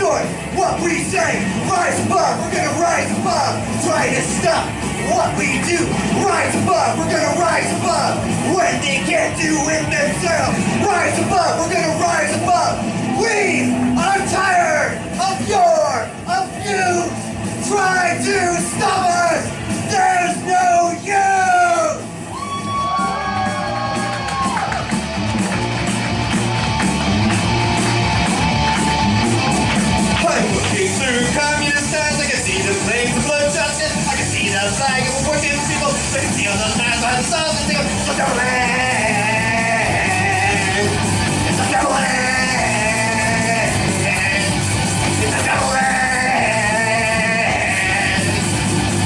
support what we say. Rise above, we're gonna rise above. Try to stop what we do. Rise above, we're gonna rise above. When they can't do it themselves. Rise above, we're gonna rise above. We are tired of you try to stop us. There's no use. I'm looking through communist times. I can see the flames of blood justice. I can see the flag of working people. I can see all those masks on the souls and think of the land. It's a devil land. It's a devil land.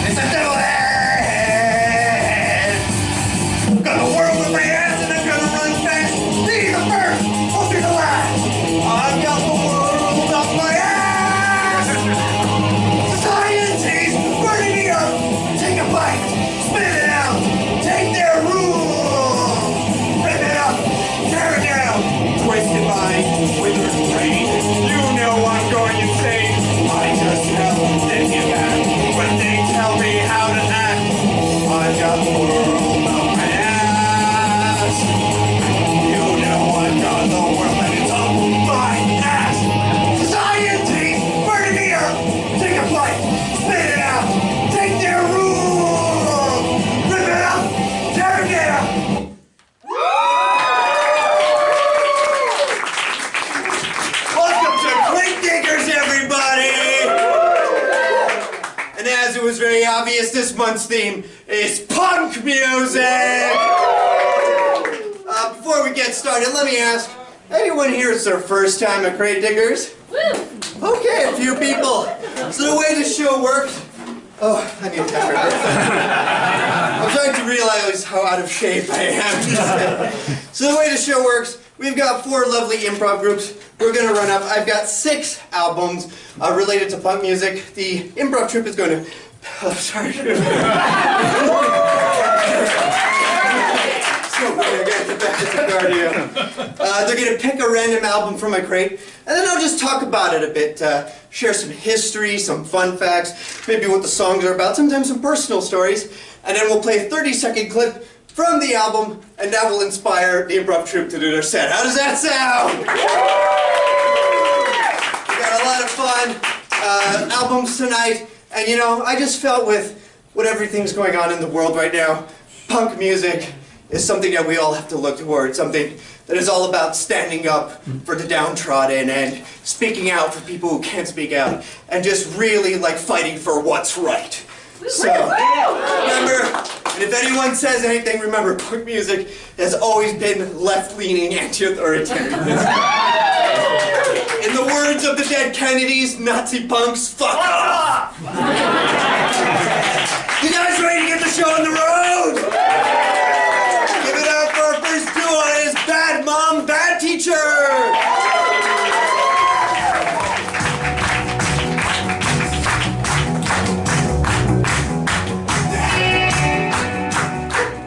It's a devil land. Got the world with my ass and I'm gonna run fast. Be the first, won't be the last. I've got the world up my ass. Society's burning me up. Take a bite, spit it out, take their rule. Rip it up, tear it down. Twisted mind, withered brain. You know I'm going insane. I just tell them you back when they tell me how to act. I've got the world up my ass. You know I've got the world and it's up my ass. Society's burning me up. Take a bite, spit it out, take their rules, rip it up, tear it down. Welcome to Crate Diggers, everybody! And as it was very obvious, this month's theme is punk music! Before we get started, let me ask, anyone here it's their first time at Crate Diggers? Okay, a few people. So the way this show works... Oh, I need a temper. I'm starting to realize how out of shape I am. So the way the show works, we've got 4 lovely improv groups. We're going to run up. I've got 6 albums related to punk music. The improv troupe is going to... Oh, sorry. They're going to pick a random album from my crate, and then I'll just talk about it a bit, share some history, some fun facts, maybe what the songs are about, sometimes some personal stories, and then we'll play a 30-second clip from the album, and that will inspire the improv troupe to do their set. How does that sound? We got a lot of fun albums tonight, and you know, I just felt with what everything's going on in the world right now, punk music is something that we all have to look towards, something that is all about standing up for the downtrodden and speaking out for people who can't speak out, and just really like fighting for what's right. So, remember, and if anyone says anything, remember, punk music has always been left-leaning, anti-authoritarian. In the words of the dead Kennedys, Nazi punks, fuck off! You guys ready to get the show on the road? Give it up for our first duo, is Bad Mom, Bad Teacher!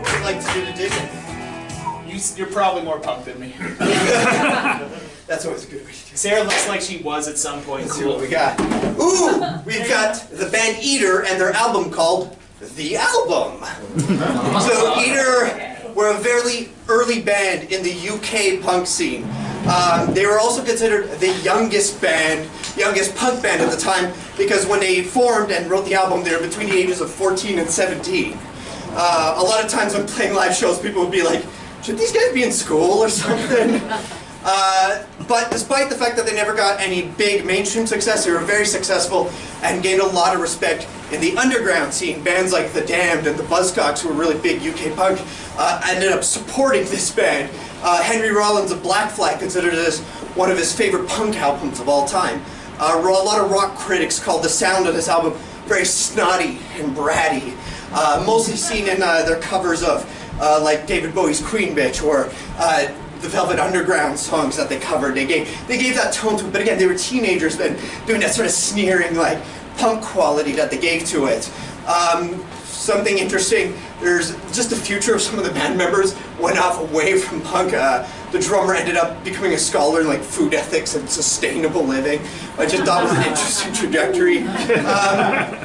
Would you like to do the digging? You're probably more punk than me. That's always a good way to do it. Sarah looks like she was at some point. Let's see what we got. Ooh, we've got the band Eater and their album called The Album. So Eater were a very early band in the UK punk scene. They were also considered the youngest punk band at the time, because when they formed and wrote the album, they were between the ages of 14 and 17. A lot of times when playing live shows, people would be like, should these guys be in school or something? But despite the fact that they never got any big mainstream success, they were very successful and gained a lot of respect in the underground scene. Bands like The Damned and the Buzzcocks, who were really big UK punk, ended up supporting this band. Henry Rollins of Black Flag considered this one of his favorite punk albums of all time. A lot of rock critics called the sound of this album very snotty and bratty, mostly seen in their covers of like David Bowie's Queen Bitch or the Velvet Underground songs that they covered. They gave that tone to it, but again, they were teenagers and doing that sort of sneering like punk quality that they gave to it. something interesting. There's just the future of some of the band members went off away from punk. The drummer ended up becoming a scholar in like food ethics and sustainable living. I just thought it was an interesting trajectory.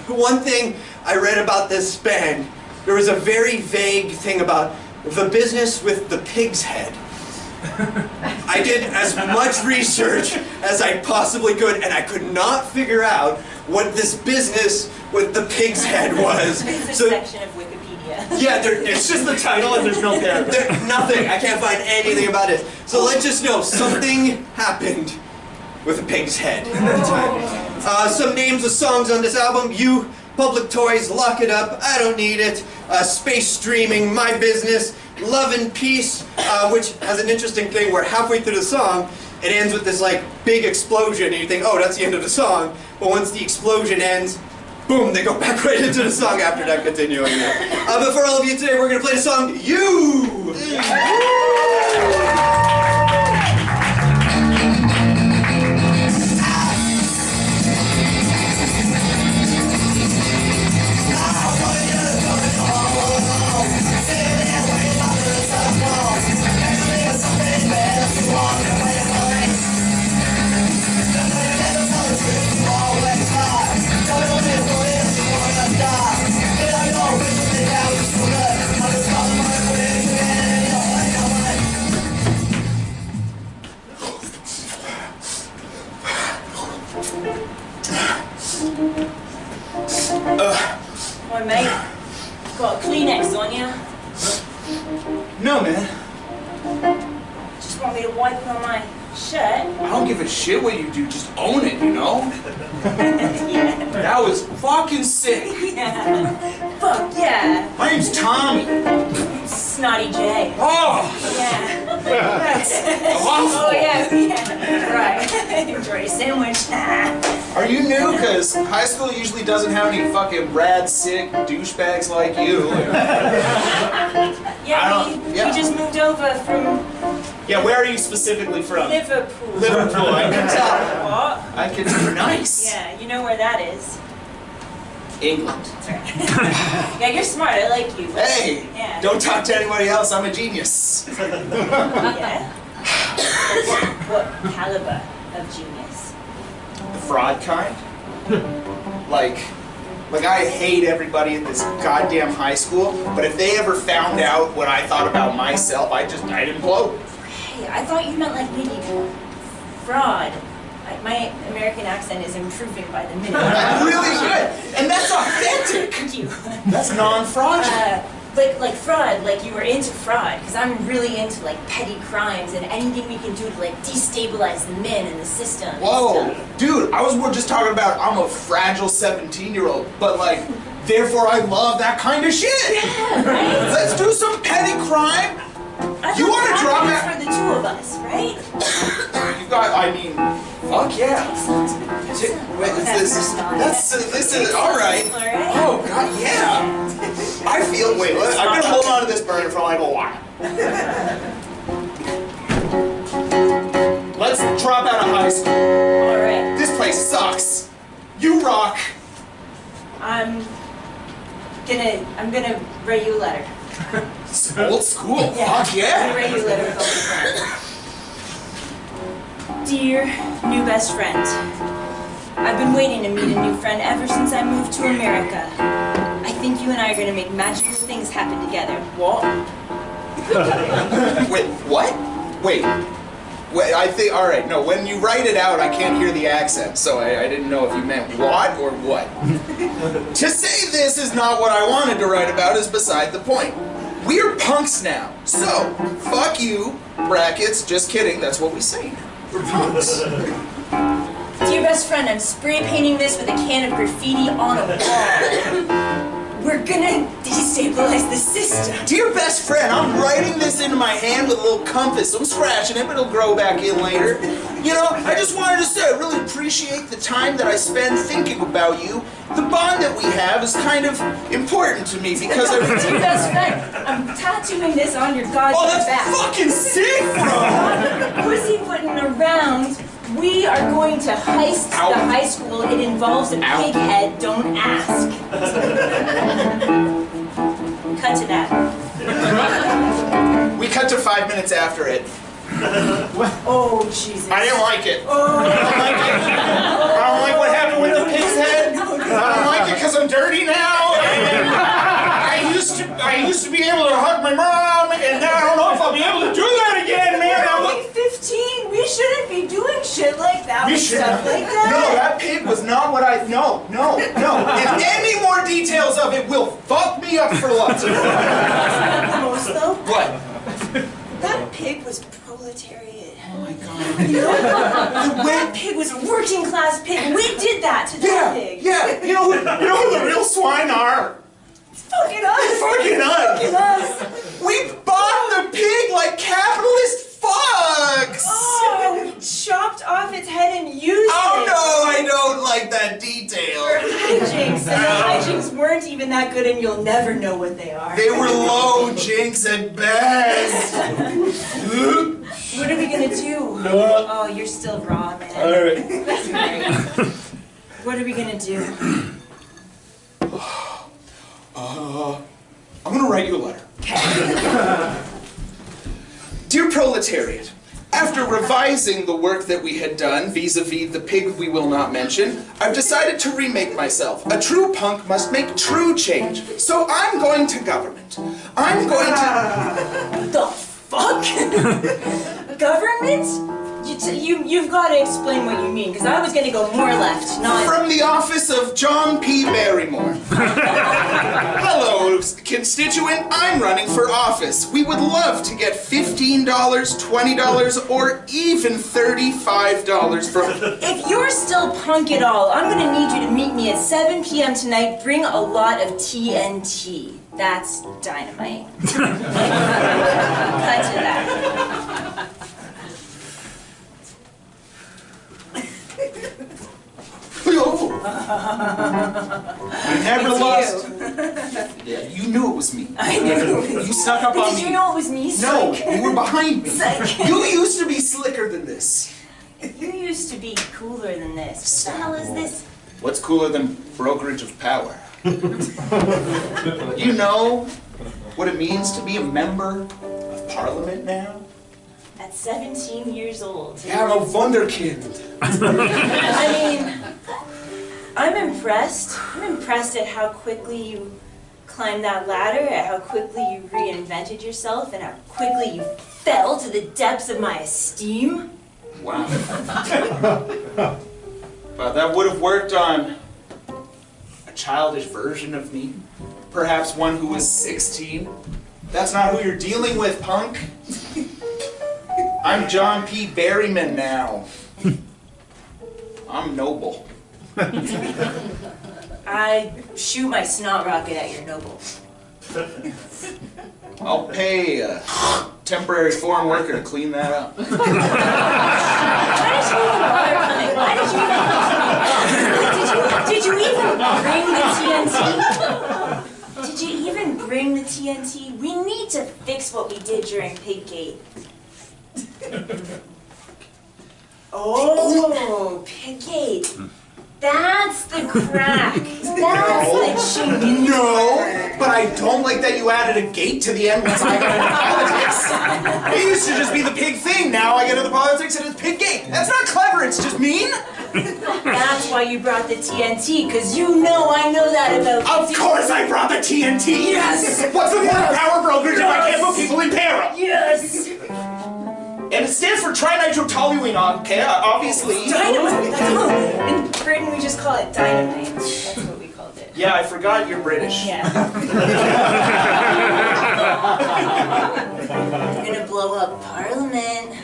One thing I read about this band, there was a very vague thing about the business with the pig's head. I did as much research as I possibly could, and I could not figure out what this business with the pig's head was. It's a section of Wikipedia. Yeah, It's just the title and there's no paragraph. nothing. I can't find anything about it. So let's just know something happened with a pig's head at the time. Some names of songs on this album: You, Public Toys, Lock It Up, I Don't Need It, Space Streaming, My Business, Love and Peace, which has an interesting thing where halfway through the song, it ends with this like big explosion, and you think, oh, that's the end of the song. But once the explosion ends, boom, they go back right into the song after that, continuing it. But for all of you today, we're going to play the song, You! Boy, mate, got a Kleenex on ya? No, man. Just want me to wipe it on my shirt? I don't give a shit what you do. Just own it, you know? Yeah. That was fucking sick. Yeah. Fuck yeah. My name's Tommy. Snotty J. Oh! Yeah. That's Oh awful. yeah. Right. Enjoy a sandwich. Are you new? Because high school usually doesn't have any fucking rad, sick douchebags like you. Yeah, we just moved over from Yeah, where are you specifically from? Liverpool. Liverpool, I can tell. What? I can tell. Nice. Yeah, you know where that is. England. That's right. Yeah, you're smart. I like you. Hey! Yeah. Don't talk to anybody else. I'm a genius. Yeah. What caliber of genius? The fraud kind. Like I hate everybody at this goddamn high school, but if they ever found out what I thought about myself, I'd implode. Hey, I thought you meant like maybe fraud. My American accent is improving by the minute. Really good! And that's authentic! Thank you. That's non-fraudulent. Like fraud, like you were into fraud, because I'm really into like petty crimes and anything we can do to like destabilize the men in the system. and Whoa, stuff. dude, I was more just talking about I'm a fragile 17-year-old, but like, therefore I love that kind of shit. Yeah, right? Let's do some petty crime. I You thought wanna that drop was that- for the two of us, right? You got, I mean, fuck yeah. Wait, this is, alright. Alright. Oh, God, yeah. I feel, wait, I'm gonna hold on to this burner for like a while. Let's drop out of high school. Alright. This place sucks. You rock. I'm gonna write you a letter. Old school. Fuck I'm gonna yeah. write you a letter with all the friends. Dear new best friend, I've been waiting to meet a new friend ever since I moved to America. I think you and I are gonna make magical things happen together. What? Wait, what? Wait, I think, alright, no, when you write it out, I can't hear the accent, so I didn't know if you meant what or what. To say this is not what I wanted to write about is beside the point. We're punks now, so, fuck you, brackets, just kidding, that's what we say now. We're punks. Dear best friend, I'm spray painting this with a can of graffiti on a wall. We're gonna destabilize the system. Dear best friend, I'm writing this into my hand with a little compass. I'm scratching it, but it'll grow back in later. You know, I just wanted to say I really appreciate the time that I spend thinking about you. The bond that we have is kind of important to me because I... Dear best friend, I'm tattooing this on your goddamn Oh, that's back. fucking sick, bro! Pussyfooting around. We are going to heist Ow. the high school. It involves a Ow. pig head. Don't ask. Cut to that. We cut to 5 minutes after it. Oh, Jesus. I didn't like it. Oh. I don't like it. I don't like what happened with the pig's head. I don't like it because I'm dirty now. And I used to be able to hug my mom, and now I don't know if I'll be able to do that again, man. We're only 15. We shouldn't be doing shit like that. You with should stuff like that. No, that pig was not what I. No. If any more details of it will fuck me up for life. The most though. What? That pig was proletariat. Oh my god. That pig was a working class pig. We did that to that pig. Yeah. You know who the real swine are? Fucking us. Fucking us. Fucking us. We bought the pig like capitalist fucks. Oh, we chopped off its head and used it. Oh no, I don't like that detail. For hijinks, and the hijinks weren't even that good, and you'll never know what they are. They were low jinks at best. What are we gonna do? Oh, you're still raw, man. Alright. That's great. What are we gonna do? I'm gonna write you a letter. Dear Proletariat, after revising the work that we had done vis-a-vis the pig we will not mention, I've decided to remake myself. A true punk must make true change. So I'm going to government. I'm going to... The fuck? Government? You've got to explain what you mean, because I was gonna go more left, not... From the office of John P. Barrymore. Hello, constituent. I'm running for office. We would love to get $15, $20, or even $35 from... If you're still punk at all, I'm gonna need you to meet me at 7 p.m. tonight. Bring a lot of TNT. That's dynamite. Cut to that. You never It's lost. you. Yeah, you knew it was me. I knew it was You snuck up on Did me. you know it was me? No, Psych? you were behind me. Psych. You used to be slicker than this. You used to be cooler than this. What the hell is this? What's cooler than brokerage of power? You know what it means to be a member of parliament now? At 17 years old. Yeah, I'm a wunderkind. I mean, I'm impressed. I'm impressed at how quickly you climbed that ladder, at how quickly you reinvented yourself, and how quickly you fell to the depths of my esteem. Wow. Well, that would have worked on a childish version of me. Perhaps one who was 16. That's not who you're dealing with, punk. I'm John P. Barryman now. I'm noble. I shoot my snot rocket at your noble. I'll pay a temporary foreign worker to clean that up. Why did you even bother coming? Why did you even bring the TNT? Did you even bring the TNT? We need to fix what we did during Piggate. Oh, Piggate. That's the crack. That's the chink in the No, armor. but I don't like that you added a gate to the end once I got into politics. It used to just be the pig thing. Now I get into politics and it's pig gate. That's not clever, it's just mean. That's why you brought the TNT, because you know I know that about Of course I brought the TNT. Yes. What's the point of power brokerage if I can't put people in peril? Yes! And it stands for trinitotoluene, okay? Obviously. Dynamite! In Britain we just call it dynamite. That's what we called it. Yeah, I forgot you're British. Yeah. You're gonna blow up Parliament.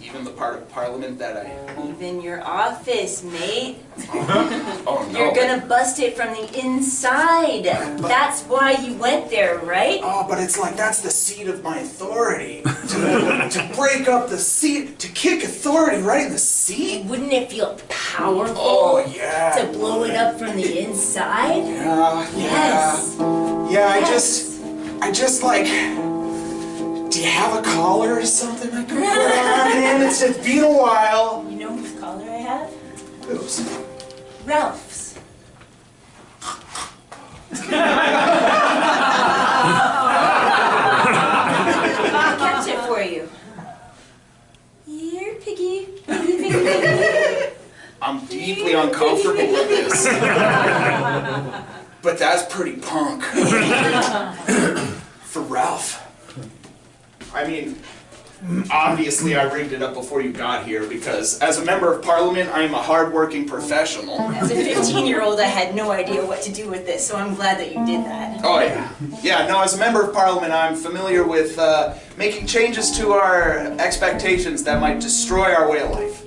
Even the part of Parliament that I... Even your office, mate. Oh no. You're gonna bust it from the inside. That's why you went there, right? Oh, but it's like that's the seat of my authority. To break up the seat, to kick authority right in the seat? Wouldn't it feel powerful Oh, yeah. to blow it up from the inside? Yes. Yeah, I just like, do you have a collar or something I could put on, man? It's been a while. You know whose collar I have? Whose? Ralph's. Piggy, piggy, piggy, piggy. I'm deeply uncomfortable with this. But that's pretty punk. For Ralph. I mean, obviously I rigged it up before you got here because as a member of parliament, I am a hard-working professional. As a 15-year-old, I had no idea what to do with this, so I'm glad that you did that. Oh yeah. Yeah, no, as a member of parliament, I'm familiar with making changes to our expectations that might destroy our way of life.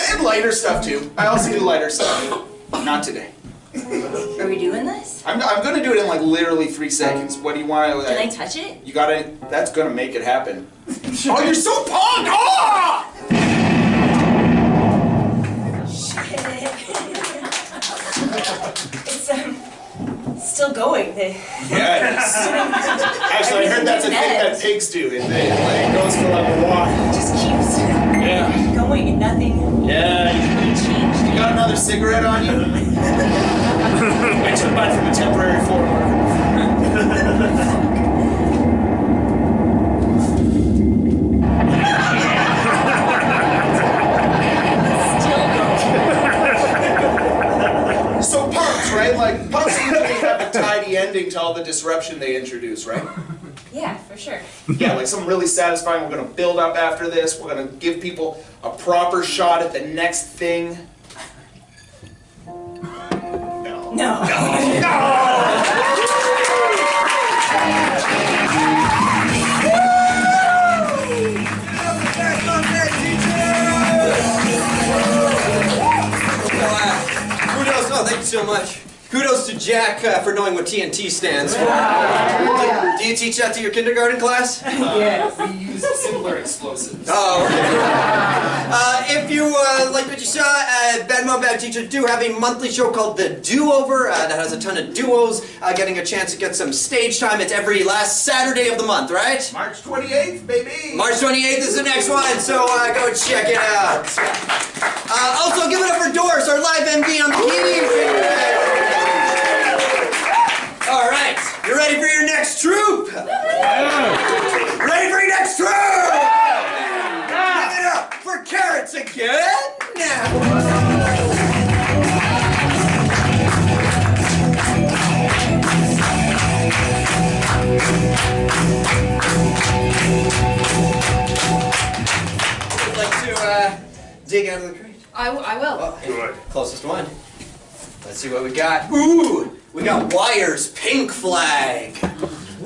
And lighter stuff too. I also do lighter stuff. Not today. Are we doing this? I'm gonna do it in like literally 3 seconds. What do you want? Can I touch it? You gotta, that's gonna make it happen. Oh, you're so punk! Ah! Shit. It's still going. Yeah, it is. Actually, I heard that's a thing that pigs do. It goes for like a walk. It just keeps Yeah. going and nothing Yeah. really changed. You got another cigarette on you? I took mine from a temporary floor marker. So punks, right? Like, punks usually have a tidy ending to all the disruption they introduce, right? Yeah, for sure. Yeah, like something really satisfying. We're gonna build up after this. We're gonna give people a proper shot at the next thing. No. No. Kudos, oh, thank you so much. Kudos to Jack for knowing what TNT stands for. Do you teach that to your kindergarten class? Yes. We use similar explosives. Oh, okay. If you like what you saw, Bad Mom Bad Teacher do have a monthly show called The Do-Over that has a ton of duos getting a chance to get some stage time. It's every last Saturday of the month, right? March 28th, baby! March 28th is the next one, so go check it out. Also, give it up for Doris, our live MD on TV. All right, you ready for your next troop? Ready for your next troop? Give it up for Carrots again. Would like to dig out of the crate? I will. Oh, good. Closest one. Let's see what we got. Ooh, we got Wire's Pink Flag.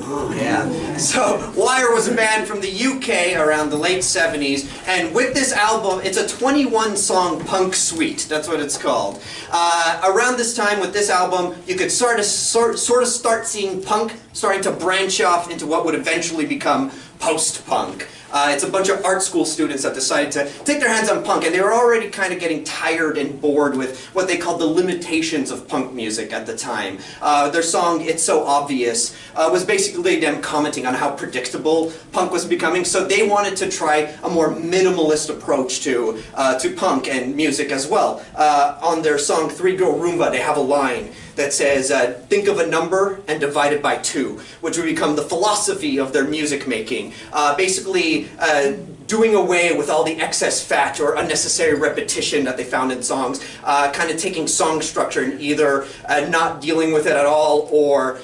Ooh, yeah. So, Wire was a band from the UK around the late 70s, and with this album, it's a 21-song punk suite. That's what it's called. Around this time, with this album, you could sort of start seeing punk starting to branch off into what would eventually become post-punk. It's a bunch of art school students that decided to take their hands on punk, and they were already kind of getting tired and bored with what they called the limitations of punk music at the time. Their song, It's So Obvious, was basically them commenting on how predictable punk was becoming, so they wanted to try a more minimalist approach to punk and music as well. On their song Three Girl Roomba, they have a line that says, think of a number and divide it by 2, which would become the philosophy of their music making. Basically, doing away with all the excess fat or unnecessary repetition that they found in songs, kind of taking song structure and either not dealing with it at all or,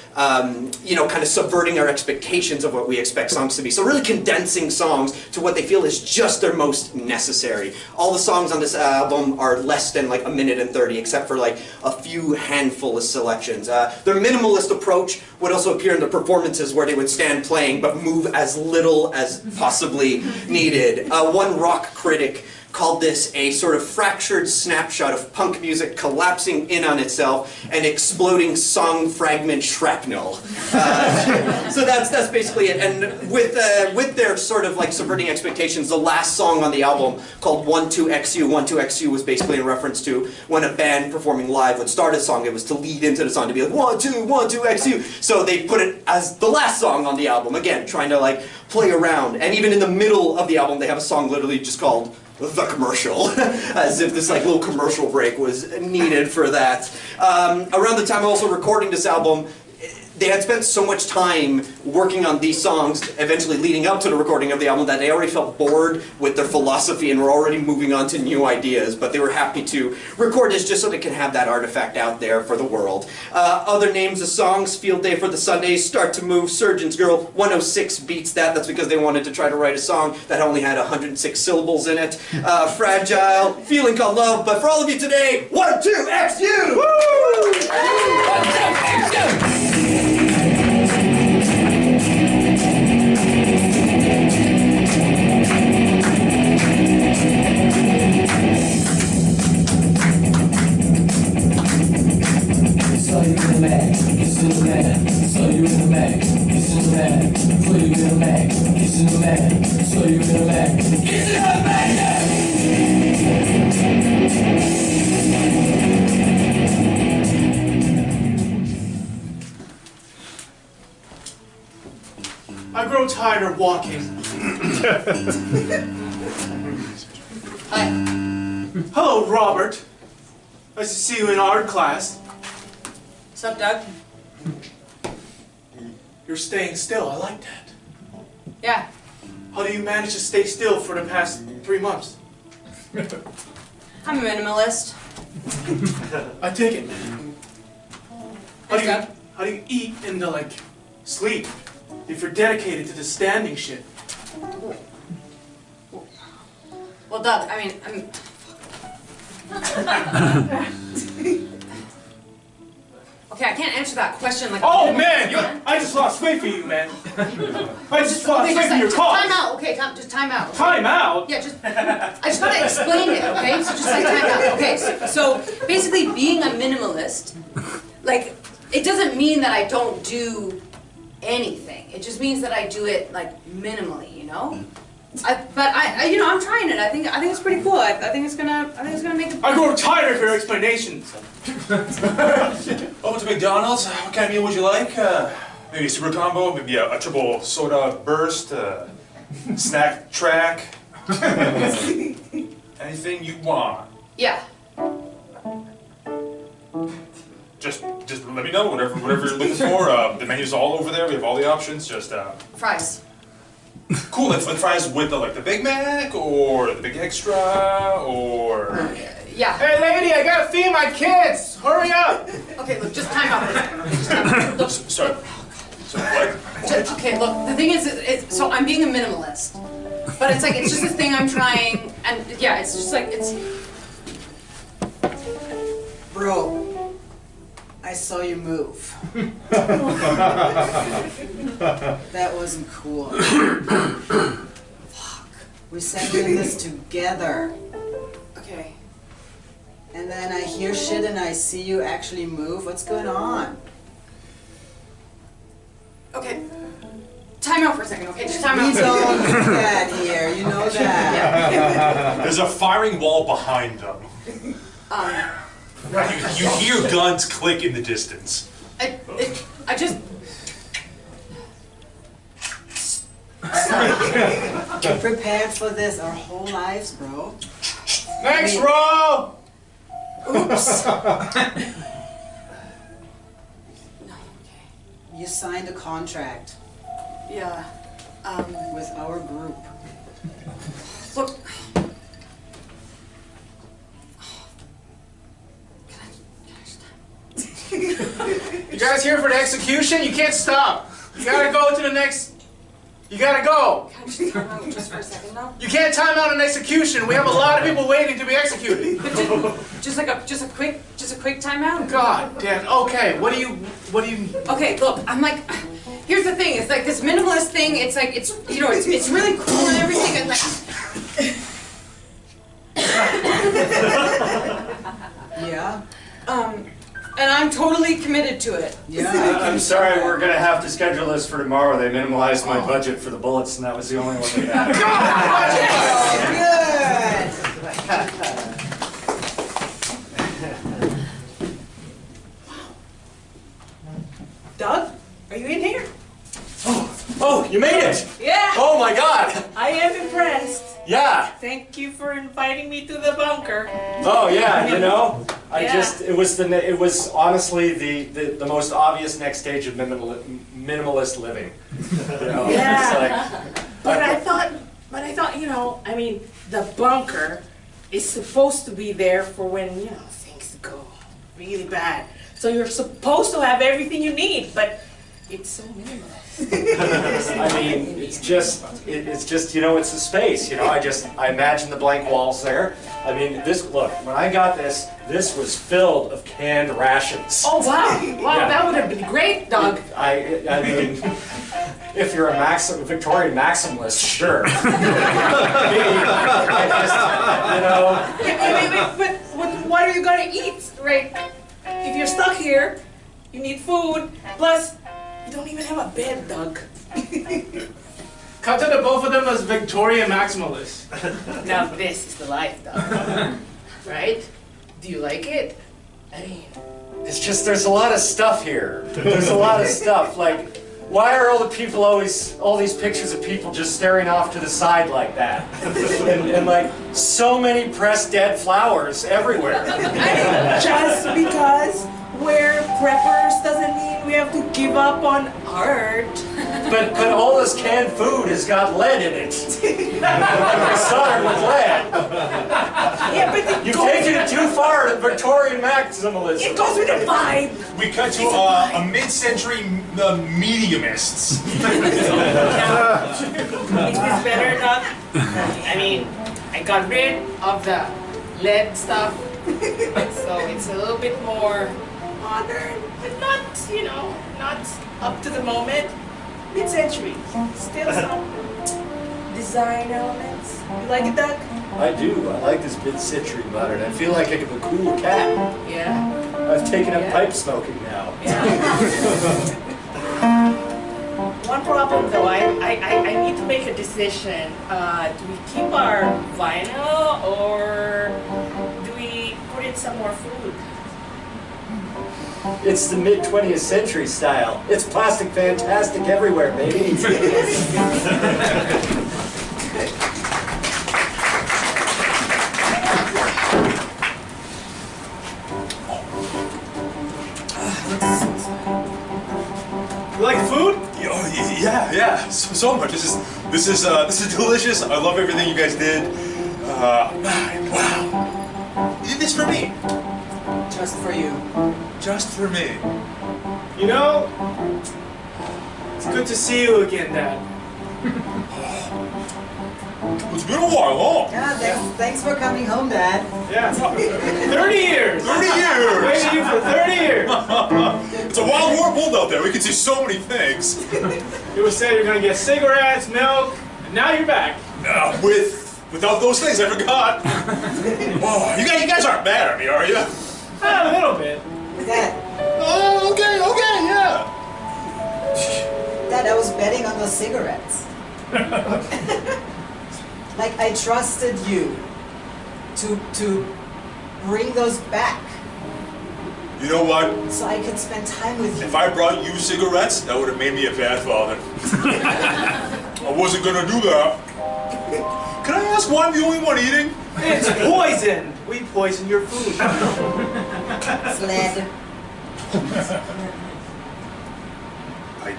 you know, kind of subverting our expectations of what we expect songs to be. So really condensing songs to what they feel is just their most necessary. All the songs on this album are less than like 1:30, except for like a few handful of selections. Their minimalist approach would also appear in the performances where they would stand playing but move as little as possibly needed. One rock critic called this a sort of fractured snapshot of punk music collapsing in on itself and exploding song fragment shrapnel. So that's basically it. And with their sort of like subverting expectations, the last song on the album called 12XU, 12XU was basically in reference to when a band performing live would start a song, it was to lead into the song to be like 12XU. So they put it as the last song on the album, again, trying to like play around. And even in the middle of the album, they have a song literally just called The Commercial, as if this like little commercial break was needed for that. Around the time of also recording this album, they had spent so much time working on these songs, eventually leading up to the recording of the album, that they already felt bored with their philosophy and were already moving on to new ideas, but they were happy to record this just so they can have that artifact out there for the world. Other names of songs: Field Day for the Sundays, Start to Move, Surgeon's Girl. 106 beats that. That's because they wanted to try to write a song that only had 106 syllables in it. Fragile, Feeling Called Love. But for all of you today, 1-2-XU! Woo! 1-2-XU! Saw you in the mag, it's in the mag. Saw you in the mag, it's in the mag. Saw you in the mag, it's in the mag. Saw you in the mag, it's in the I grow tired of walking. Hi. Hello, Robert. Nice to see you in art class. What's up, Doug? You're staying still. I like that. Yeah. How do you manage to stay still for the past 3 months? I'm a minimalist. I take it. Thanks, Doug. How do you eat and like sleep if you're dedicated to the standing shit? Well, Doug, I mean, okay, I can't answer that question like. Oh man, I just lost faith in you, man. I just lost faith in your cause. Time out. Okay, just time out. Okay? Time out? Yeah, I just gotta explain it, okay? So just like time out. Okay, so basically being a minimalist, like, it doesn't mean that I don't do anything. It just means that I do it like minimally, you know? But you know, I'm trying it. I think it's pretty cool. I think it's gonna make it. I grow tired of your explanations. Over to McDonald's. What kind of meal would you like? Maybe a super combo, maybe a triple soda burst, snack track. Anything you want. Yeah. Just let me know, whatever you're looking for. The menu's all over there. We have all the options. Just Fries. cool. Let's fries with the Big Mac or the Big Extra or. Yeah. Hey lady, I gotta feed my kids! Hurry up! Okay, look, just time out for a second. Okay, just time out. Look, Sorry. What? okay, look, the thing is, so I'm being a minimalist. But it's just a thing I'm trying, and yeah, it's just like, it's... Bro, I saw you move. That wasn't cool. Fuck. We sat in this together. Okay. And then I hear shit and I see you actually move. What's going on? Okay. Time out for a second, okay? Just time We out. don't do that here, you know that. There's a firing wall behind them. You hear guns click in the distance. I just... We're prepared for this our whole lives, bro. Next row! Oops. No, okay. You signed a contract Yeah. with our group. Look... You guys here for the execution? You can't stop. You gotta go to the next... You gotta go. Can I just time out just for a second now? You can't time out an execution. We have a lot of people waiting to be executed. Just a quick timeout? God damn. Okay, what do you... Okay, look, I'm like, here's the thing, it's like this minimalist thing, it's like, it's, you know, it's really cool and everything, and like... Yeah? And I'm totally committed to it. Yeah. I'm sorry, we're gonna have to schedule this for tomorrow. They minimalized my budget for the bullets, and that was the only one they had. Good. Doug, are you in here? Oh, you made it! Yeah. Oh my god! I am impressed. Yeah! Thank you for inviting me to the bunker. Oh yeah, you know, it was honestly the most obvious next stage of minimalist living. You know, Yeah. it's like, But I thought, you know, I mean, the bunker is supposed to be there for when, you know, things go really bad. So you're supposed to have everything you need, but it's so minimalist. I mean, it's just, you know, it's the space, you know, I imagine the blank walls there. I mean, look, when I got this was filled of canned rations. Oh, wow. Wow, Yeah. that would have been great, Doug. I mean, if you're a Victorian maximalist, sure. Me, I just, you know. But what are you gonna eat, right? If you're stuck here, you need food, plus you don't even have a bed, Doug. Cut to the both of them as Victorian maximalists. Now this is the life, Doug. Right? Do you like it? I mean, It's just, there's a lot of stuff here. There's a lot of stuff. Like, why are all the people all these pictures of people just staring off to the side like that? And like, so many pressed dead flowers everywhere. just because we're preppers doesn't mean we have to give up on art. But all this canned food has got lead in it. Soldered with lead. Yeah, but You've taken it too far to Victorian maximalism. it goes with the vibe. We cut to a mid-century mediumists. Is this better, Doug? I mean, I got rid of the lead stuff, so it's a little bit more modern, but not, you know, not up to the moment. Mid-century, still some design elements. You like it, Doug? I do. I like this mid-century modern. I feel like I'm a cool cat. Yeah. I've taken up Yeah. pipe smoking now. One problem though, I need to make a decision. Do we keep our vinyl or do we put in some more food? It's the mid-20th century style. It's plastic fantastic everywhere, baby. You like the food? Oh, yeah, so much. This is delicious. I love everything you guys did. Wow. You did this for me. Just for you. Just for me. You know, it's good to see you again, Dad. It's been a while, huh? Yeah, thanks for coming home, Dad. Yeah. 30 years! 30 years! Waited you for 30 years! It's a wild world out there. We can see so many things. You were saying you're gonna get cigarettes, milk, and now you're back. Without those things, I forgot. Oh, you guys aren't mad at me, are you? A little bit. Dad, Oh, okay, yeah. Dad, I was betting on those cigarettes. Like, I trusted you to bring those back You know what? so I could spend time with you. If I brought you cigarettes, that would have made me a bad father. I wasn't gonna do that. Can I ask why I'm the only one eating? It's poison! We poison your food. Sled. I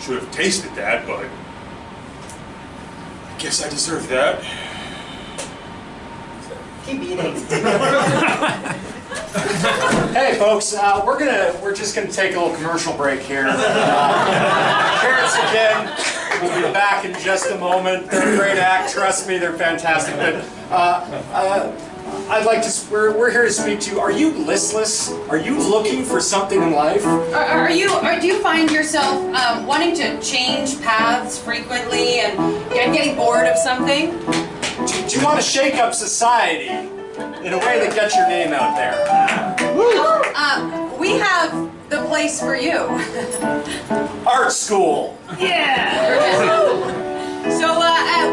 should have tasted that, but I guess I deserve that. Keep eating. Hey folks, we're just gonna take a little commercial break here. Carrots again. We'll be back in just a moment. They're a great act, trust me, they're fantastic. But I'd like to. We're here to speak to you. Are you listless? Are you looking for something in life? Or do you find yourself wanting to change paths frequently and getting bored of something? Do you want to shake up society in a way that gets your name out there? We have the place for you. Art school. Yeah. So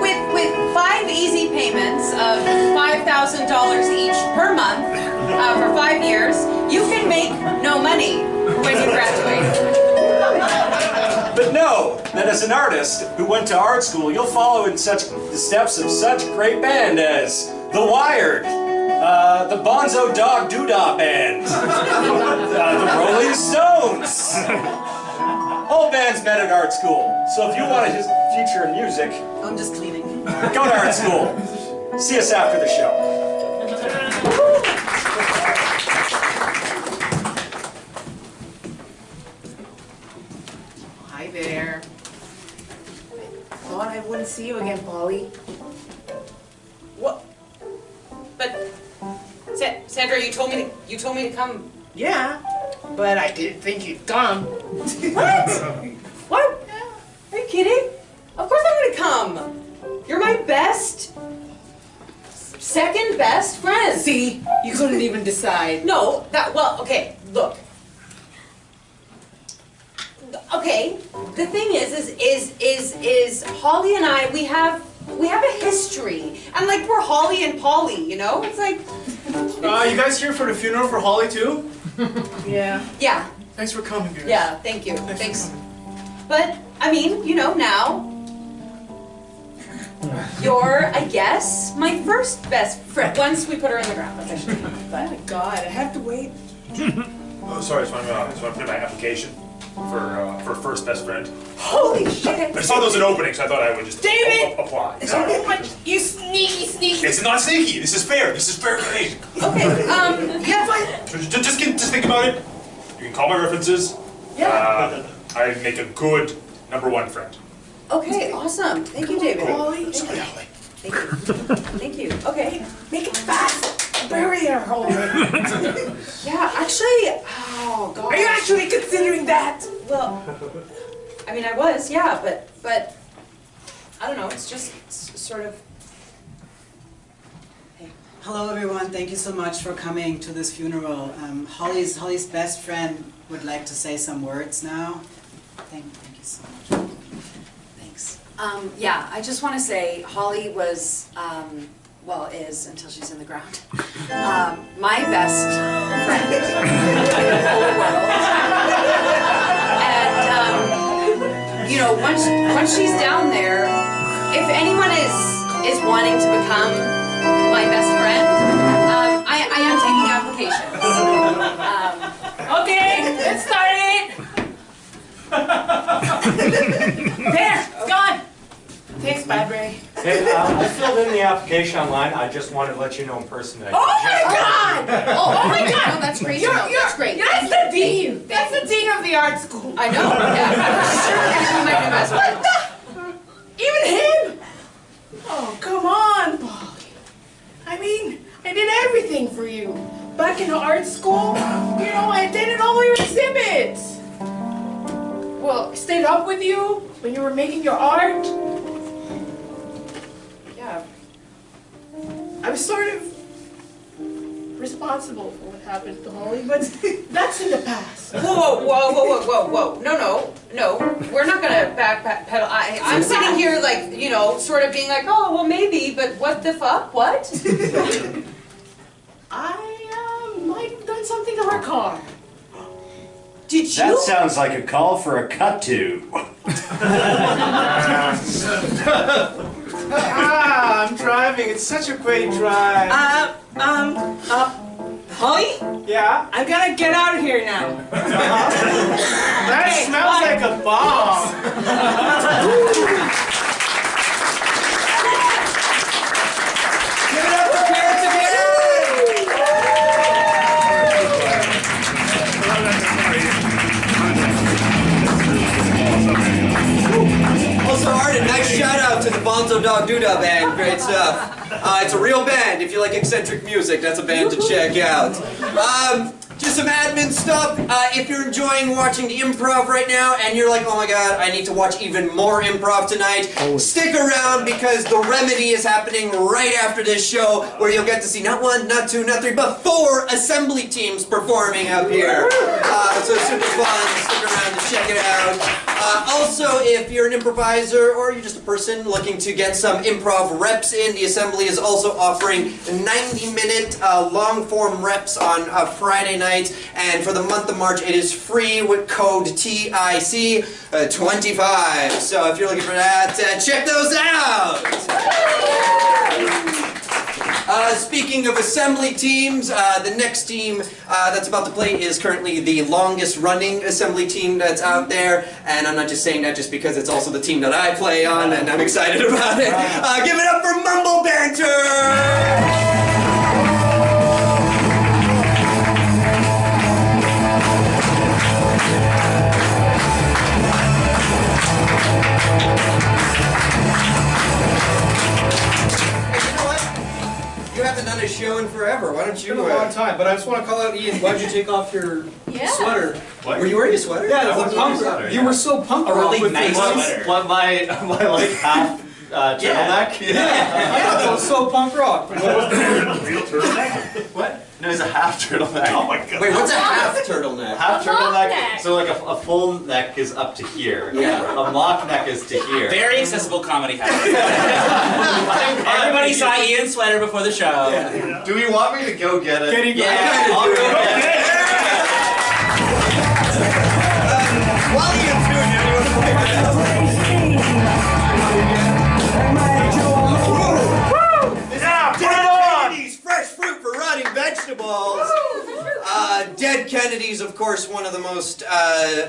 with 5 easy payments of $5,000 each per month for 5 years, you can make no money when you graduate. But know that as an artist who went to art school, you'll follow in the steps of such great band as The Wired, The Bonzo Dog Doodah Band. The Rolling Stones. All bands met at art school. So if you want to just feature in music, I'm just cleaning. go to art school. See us after the show. Hi there. Thought I wouldn't see you again, Polly. What? But Sandra, you told me to come. Yeah, but I didn't think you'd come. What? What? Are you kidding? Of course I'm gonna come. You're my second best friend. See, you couldn't even decide. No, okay, look. Okay, the thing is Holly and I, we have a history. And like, we're Holly and Polly, you know? It's like... You guys here for the funeral for Holly too? Yeah. Yeah. Thanks for coming, guys. Yeah, thank you. Thanks. For coming. But, I mean, you know, now, you're, I guess, my first best friend, once we put her in the ground, officially. Oh my God, I have to wait. Oh, sorry, I just want to put in my application for first best friend. Holy shit! I saw there was an opening, so I thought I would just David! apply. You sneaky. It's not sneaky. This is fair. This is fair game. Okay, yeah. Just think about it. You can call my references. Yeah. I make a good #1 friend. Okay, awesome. Thank you, David. Holly. Sorry, Holly. Thank you. Thank you. Okay. Make it fast. Bury her, Holly. Yeah, actually, oh god. Are you actually considering that? Well, I mean, I was, yeah, but I don't know. It's just sort of. Hey. Hello everyone, thank you so much for coming to this funeral. Holly's best friend would like to say some words now. Thank you so much. Thanks. Yeah, I just want to say Holly was, well, is until she's in the ground, my best friend in the whole world. And, you know, once she's down there, if anyone is wanting to become my best friend, I am taking applications. Okay, let's start it. There, it's gone. Thanks, Bradbury. Hey, I filled in the application online. I just wanted to let you know in person that. Oh my God! Oh my god! No, that's great. That's great. That's the dean. That's the dean of the art school. I know. Yeah, I'm sure that's my new best friend. Even him? Oh, come on, Polly. I mean, I did everything for you. Back in art school, you know, I attended all your exhibits. Well, I stayed up with you when you were making your art. Yeah. I was sort of responsible for what happened to Holly, but that's in the past. Whoa. No. We're not gonna backpedal. I'm sitting here like, you know, sort of being like, oh, well maybe, but what the fuck? What? I might have done something to her car. Did you? That sounds like a call for a cut to. I'm driving. It's such a great drive. Holly? Yeah? I'm gonna get out of here now. That smells like a bomb. Give it up for Carrots again! Also, Arden, nice shout out to the Bonzo Dog Doodah Band. Great stuff. It's a real band. If you like eccentric music, that's a band to check out. Just some admin stuff. If you're enjoying watching the improv right now and you're like, oh my god, I need to watch even more improv tonight, stick around because The Remedy is happening right after this show where you'll get to see not 1, not 2, not 3, but 4 assembly teams performing up here. So it's super fun. Stick around to check it out. Also, if you're an improviser or you're just a person looking to get some improv reps in, the Assembly is also offering 90-minute long-form reps on Friday night. And for the month of March, it is free with code TIC25. So if you're looking for that, check those out! Speaking of assembly teams, the next team that's about to play is currently the longest running assembly team that's out there, and I'm not just saying that just because it's also the team that I play on, and I'm excited about it. Give it up for Mumble Banter! You haven't done a show in forever. Why don't you? It's been a long time, but I just want to call out Ian. Why'd you take off your sweater? What? Were you wearing a sweater? Yeah, it was a punk. You were so punk rock. A really with nice your sweater. What my like half turtleneck? Yeah. I thought it was so punk rock. Real turtleneck? What? No, it's a half turtleneck. Oh my god. Wait, what's a half turtleneck? Half A mock turtleneck. neck. So like a full neck is up to here. Yeah. A mock neck is to here. Very accessible comedy hat. Everybody saw Ian's sweater before the show. Yeah. Do we want me to go get it? Yeah. I'll go get it. While Ian's doing it, you want to play with that? Yeah, put it on! Kennedy's fresh fruit for rotting vegetables. Dead Kennedys, of course, one of the most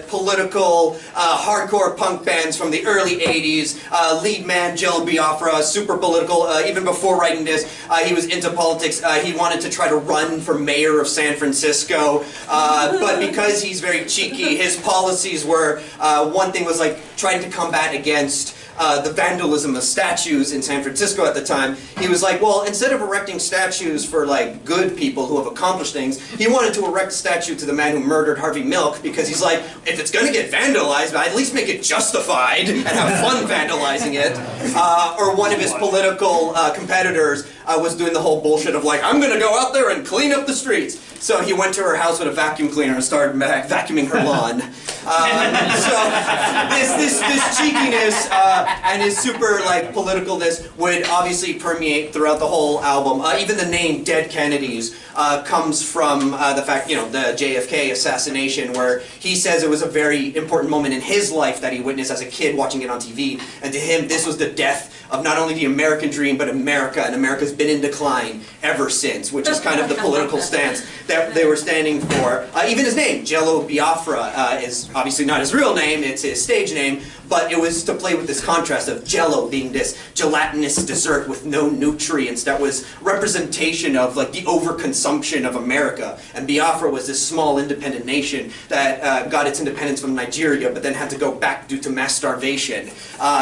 political, hardcore punk bands from the early 80s. Lead man Jello Biafra, super political. Even before writing this, he was into politics. He wanted to try to run for mayor of San Francisco. But because he's very cheeky, his policies were, one thing was like trying to combat against the vandalism of statues in San Francisco at the time. He was like, well, instead of erecting statues for like good people who have accomplished things, he wanted to erect a statue to the man who murdered Harvey Milk, because he's like, if it's going to get vandalized, I'd at least make it justified and have fun vandalizing it. Or one of his political competitors was doing the whole bullshit of like, I'm going to go out there and clean up the streets. So he went to her house with a vacuum cleaner and started vacuuming her lawn. So this cheekiness and his super like politicalness would obviously permeate throughout the whole album. Even the name Dead Kennedys comes from the fact, you know, the JFK assassination, where he says it was a very important moment in his life that he witnessed as a kid watching it on TV, and to him this was the death of not only the American dream but America, and America's been in decline ever since, which is kind of the political stance that they were standing for. Even his name, Jello Biafra, is obviously not his real name, it's his stage name, but it was to play with this contrast of Jello being this gelatinous dessert with no nutrients that was representation of like the overconsumption of America, and Biafra was this small independent nation that got its independence from Nigeria but then had to go back due to mass starvation.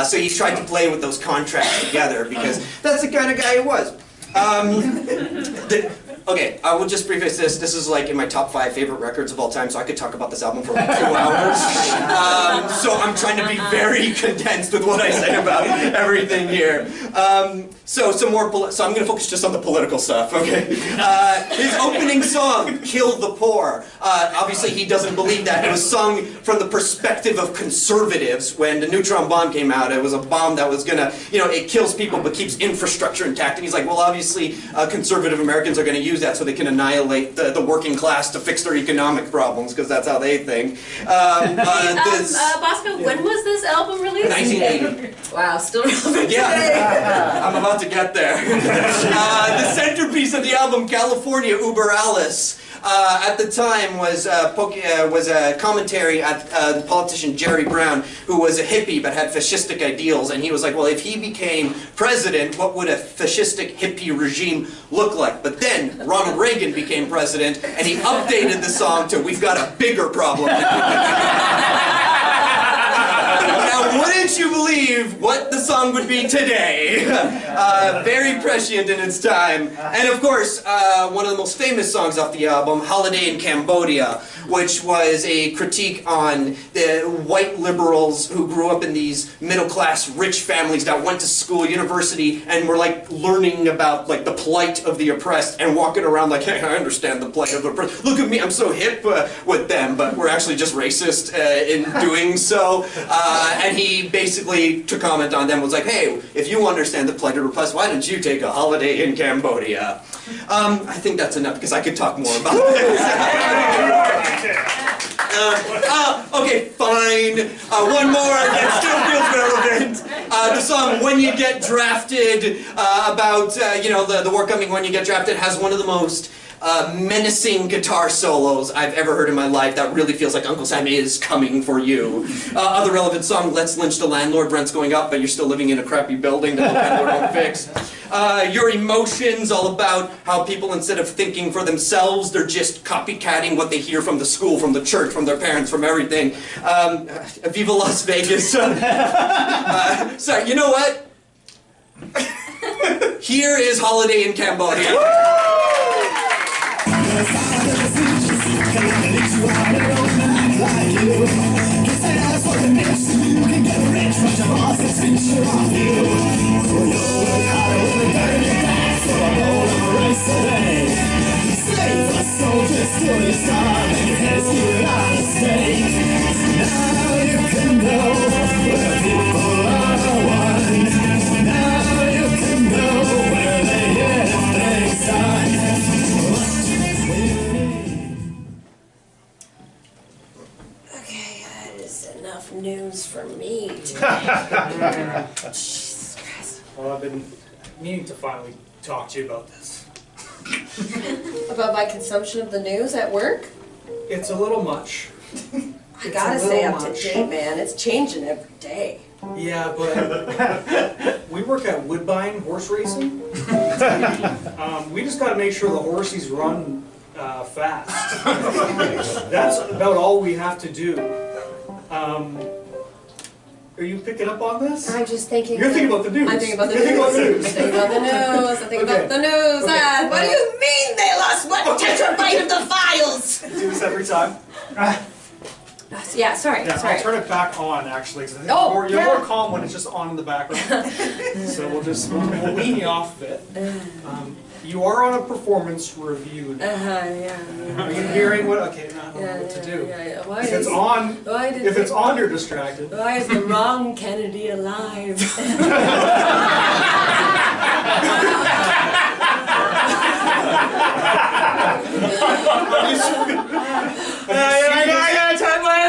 So he tried to play with those contrasts together because that's the kind of guy he was. Okay, I will just preface this. This is like in my top 5 favorite records of all time, so I could talk about this album for like 2 hours. So I'm trying to be very condensed with what I say about everything here. So some more. So I'm going to focus just on the political stuff. Okay. His opening song, "Kill the Poor." Obviously, he doesn't believe that. It was sung from the perspective of conservatives. When the neutron bomb came out, it was a bomb that was gonna, you know, it kills people but keeps infrastructure intact. And he's like, well, obviously, conservative Americans are going to use that so they can annihilate the working class to fix their economic problems, because that's how they think. Bosco, when was this album released? 1980. Wow, still relevant Yeah, today. I'm about to get there. The centerpiece of the album, California Uber Alice, at the time was a commentary at the politician Jerry Brown, who was a hippie but had fascistic ideals, and he was like, well, if he became president, what would a fascistic hippie regime look like? But then Ronald Reagan became president, and he updated the song to "We've Got a Bigger Problem." Now, wouldn't you believe what the song would be today? Very prescient in its time. And of course, one of the most famous songs off the album, "Holiday in Cambodia," which was a critique on the white liberals who grew up in these middle-class rich families that went to school, university, and were like learning about like the plight of the oppressed and walking around like, hey, I understand the plight of the oppressed. Look at me, I'm so hip with them, but we're actually just racist in doing so. And he basically, to comment on them, was like, hey, if you understand the plight of the oppressed, why don't you take a holiday in Cambodia? I think that's enough because I could talk more about this. Okay, fine. One more that still feels relevant. The song "When You Get Drafted" about the war coming when you get drafted has one of the most menacing guitar solos I've ever heard in my life. That really feels like Uncle Sam is coming for you. Other relevant song, "Let's Lynch the Landlord." Rent's going up, but you're still living in a crappy building that the landlord won't fix. Your Emotions, all about how people, instead of thinking for themselves, they're just copycatting what they hear from the school, from the church, from their parents, from everything. Viva Las Vegas. Sorry, you know what? Here is Holiday in Cambodia. Okay, that is enough news for me today. Jesus Christ. Well, I've been meaning to finally talk to you about this. About my consumption of the news at work? It's a little much. I gotta stay up to date, man. It's changing every day. Yeah, but we work at Woodbine Horse Racing. We just gotta make sure the horsies run fast. That's about all we have to do. Are you picking up on this? I'm just thinking. You're thinking about the news. I'm thinking about the You're news. thinking about the news. I'm thinking about the news. I'm thinking about the news. Okay. Ah, what do you mean they lost 1 terabyte of the files? Do this every time. Yeah, sorry. Yeah, sorry. I'll turn it back on actually, because I think Oh, you're yeah. more calm when it's just on in the background. So we'll wean you off of it. You are on a performance review now. Yeah. Are you hearing what? Okay, now I don't know what to do. Yeah. Why If is, it's on, why did if it's on, you're distracted. Why is the wrong Kennedy alive?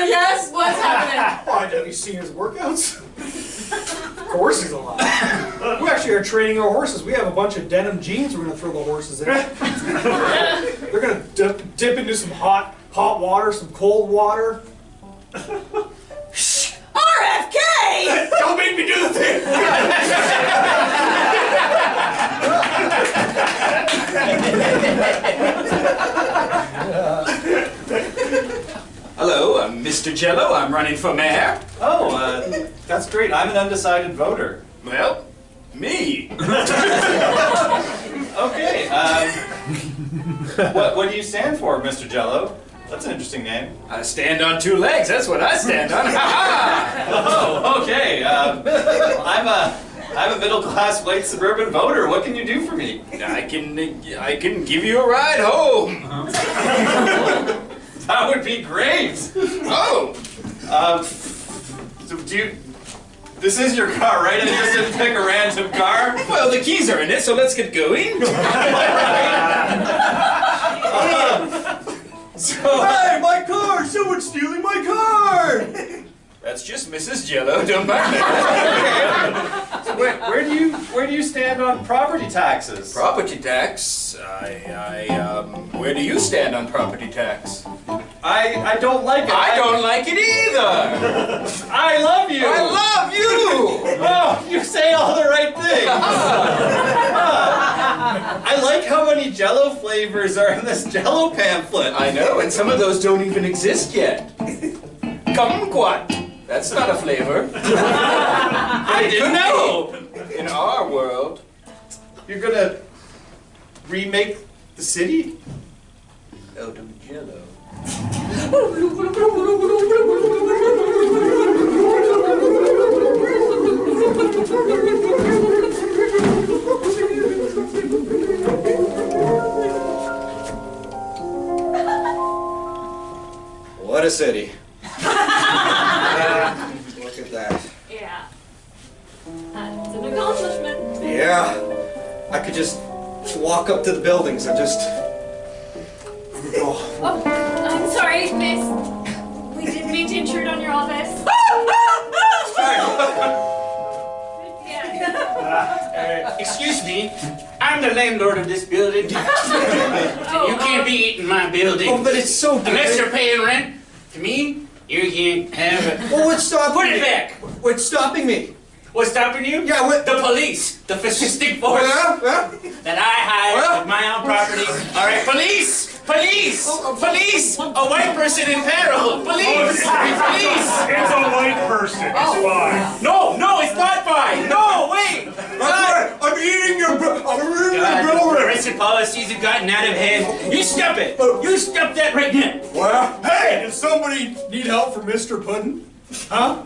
Yes, what's happening? Why, have you seen his workouts? Of course he's alive. We actually are training our horses. We have a bunch of denim jeans we're going to throw the horses in. They're going to dip into some hot water, some cold water. RFK! Don't make me do the thing! Hello, I'm Mr. Jello. I'm running for mayor. Oh, that's great. I'm an undecided voter. Well, me. Okay. What do you stand for, Mr. Jello? That's an interesting name. I stand on 2 legs. That's what I stand on. Oh, okay. I'm a middle-class white suburban voter. What can you do for me? I can give you a ride home. That would be great. Oh. So this is your car, right? I just didn't pick a random car. Well, the keys are in it, so let's get going. Hey, my car! Someone's stealing my car! That's just Mrs. Jello. Don't mind me. So where do you stand on property taxes? Property tax? Where do you stand on property tax? I don't like it. I don't like it either. I love you. I love you. Oh, you say all the right things. I like how many Jello flavors are in this Jello pamphlet. I know, and some of those don't even exist yet. Kumquat. That's not a flavor. I didn't know. In our world. You're gonna remake the city? Out of Jello. What a city. Look at that. Yeah. It's an accomplishment. Yeah. I could just walk up to the buildings and just... Oh, I'm sorry, miss. We didn't mean to intrude on your office. Excuse me, I'm the landlord of this building. You can't be eating my building. Oh, but it's so good. Unless you're paying rent to me, you can't have it. Well, what's stopping Put me? it back. What's stopping me? What's stopping you? Yeah, what? The police, the fascistic force that I hired with my own property. All right, police, police, police. A white person in peril. Police, police. It's a white person. It's fine. No, no, it's not fine. No, wait. I'm eating your The racist policies have gotten out of hand. You stop it. You stop that right now. Well, hey, does somebody need help from Mr. Puddin'? Huh?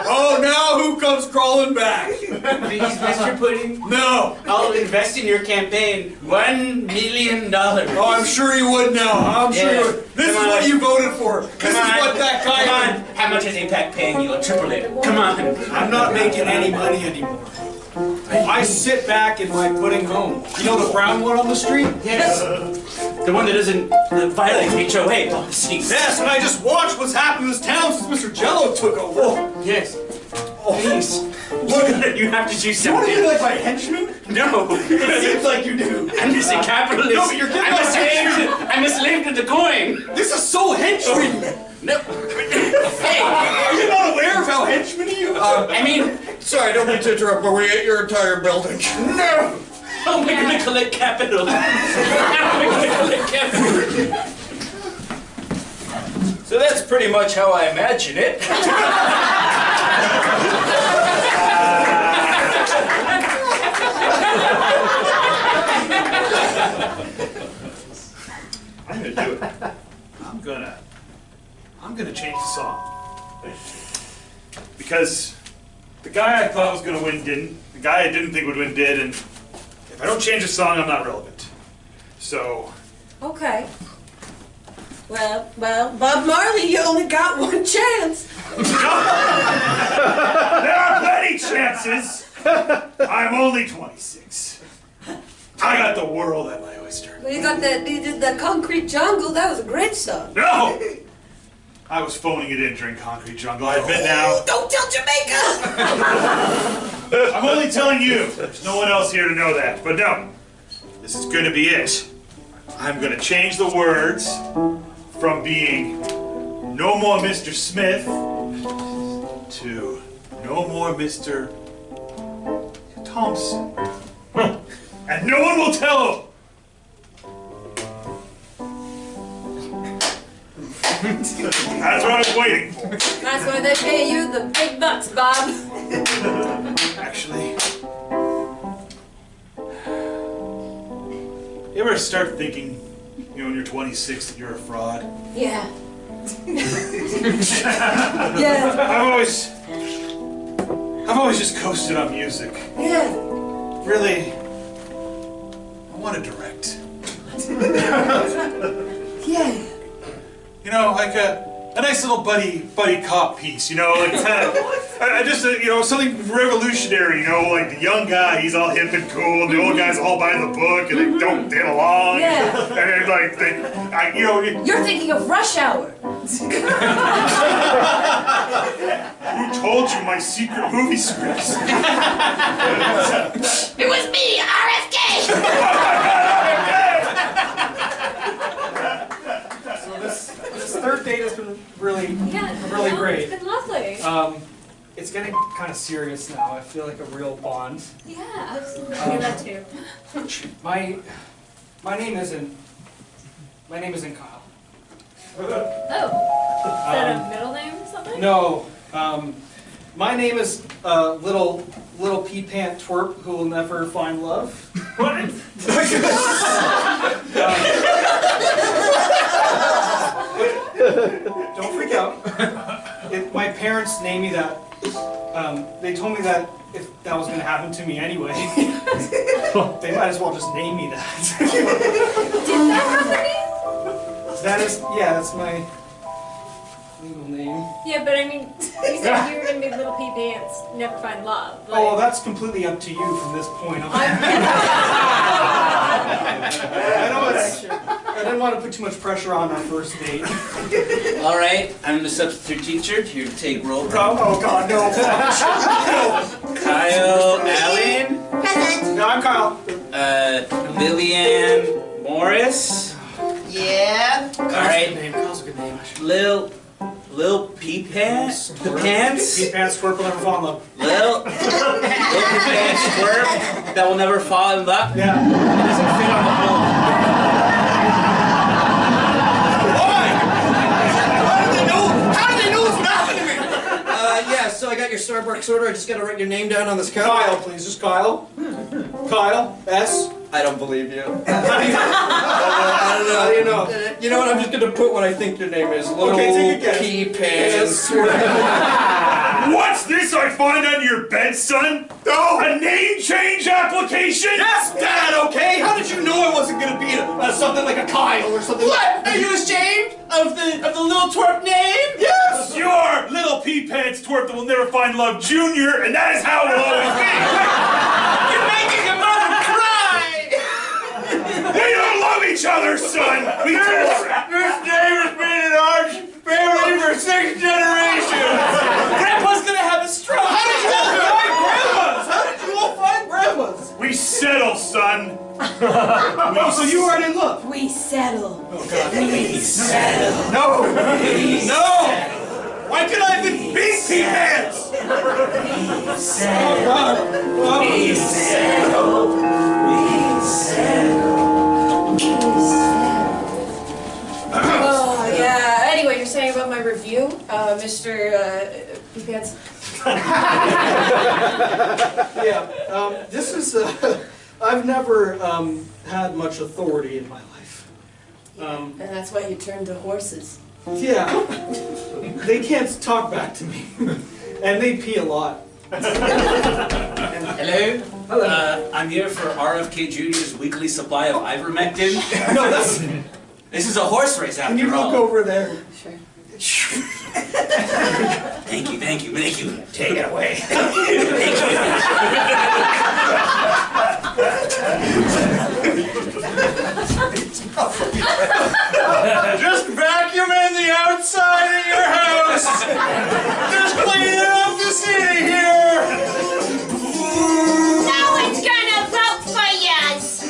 Oh, now who comes crawling back? Please, Mr. Pudding. No. I'll invest in your campaign $1 million. Oh, I'm sure he would now. I'm sure he would. This is what you voted for. This is what that guy. Come on. How much is AIPAC paying you? I'll triple it. Come on. I'm not making any money anymore. I sit back in my pudding home. You know the brown one on the street? Yes. The one that doesn't violate HOA policies. Yes, and I just watched what's happened in this town since Mr. Jello took over. Oh, yes. Please. Look at it. You have to do something. You want to be like my henchman? No. It seems like you do. I'm just a capitalist. No, but you're getting I'm a slave to the coin. This is so henchman. No. Hey, are you not aware of how henchman you are? I mean, sorry, I don't mean to interrupt, but we ate your entire building. No. How am I going to collect capital? How am I going to collect capital? So that's pretty much how I imagine it. I'm gonna do it. I'm gonna change the song. Because the guy I thought was gonna win didn't. The guy I didn't think would win did, and if I don't change the song, I'm not relevant. So. Okay. Well, Bob Marley, you only got one chance. There are plenty chances. I'm only 26. I got the world at my oyster. Well, you got the Concrete Jungle. That was a great song. No! I was phoning it in during Concrete Jungle. I admit now. Don't tell Jamaica! I'm only telling you. There's no one else here to know that. But no, this is going to be it. I'm going to change the words from being no more Mr. Smith to no more Mr. Thompson. And no one will tell him. That's what I was waiting for. That's why they pay you the big bucks, Bob. Actually, you ever start thinking, you know, when you're 26 that you're a fraud? Yeah. I've always just coasted on music. Yeah. Really, I want to direct. Yeah. You know, like a nice little buddy cop piece, you know, like just you know, something revolutionary, you know, like the young guy, he's all hip and cool, and the old guy's all by the book, and they don't get along. Yeah. And like you know. You're thinking of Rush Hour. Who told you my secret movie scripts? It was me, RFK. This third date has been really great. It's been lovely. It's getting kind of serious now. I feel like a real bond. Yeah, absolutely. I feel that too. My name isn't Kyle. Oh, is that a middle name or something? No, my name is little pea pant twerp who will never find love. What? Don't freak out. My parents named me that. They told me that if that was going to happen to me anyway, they might as well just name me that. Did that happen? That's my legal name. Yeah, but I mean, you said you were gonna be little pea pants, never find love. Oh, well, that's completely up to you from this point on. I know I didn't want to put too much pressure on our first date. All right, I'm the substitute teacher here to take roll call. Oh God, no! Kyle Allen. Present. No, I'm Kyle. Lillian Morris. Yeah. All right. Kyle's a good name. Lil Pants. The pants. Pete Pants Squirt will never fall in love. Lil Pete Pants Squirt that will never fall in love. Yeah. It doesn't fit on the whole. Yeah, so I got your Starbucks order. I just gotta write your name down on this card. Kyle, please. Just Kyle. Kyle. S. I don't believe you. I don't know. How do you know? You know what? I'm just gonna put what I think your name is. Little Okay, take a guess. Pea Pants. What's this I find on your bed, son? No! A name change application? Yes, Dad, okay? How did you know I wasn't gonna be something like a Kyle or something? What? Are you ashamed of the little twerp name? Yes! You're little pea pants twerp that will never find love, Junior, and that is how it will always be. You're making your mother cry! We don't love each other, son! We tolerate. This name has been in our family for 6 generations! Grandpa's gonna have a stroke! How did you all find grandmas? How did you all find grandmas? We settle, son. Oh, so you aren't in love? We settle. Oh, God. We settle. No! No! Why can I even beat Pea Pants? We settle. Oh, God. Oh. We settle. We settle. Oh, yeah. Anyway, you're saying about my review, Mr. Pea Pants? Yeah, this is, I've never had much authority in my life. And that's why you turned to horses. Yeah, they can't talk back to me, and they pee a lot. Hello? Hello. I'm here for RFK Jr.'s weekly supply of ivermectin. No, that's... This is a horse race after all. Can you look over there? Sure. Thank you. Take it away. Just vacuuming the outside of your house! Just cleaning up the city here! No one's gonna vote for yous!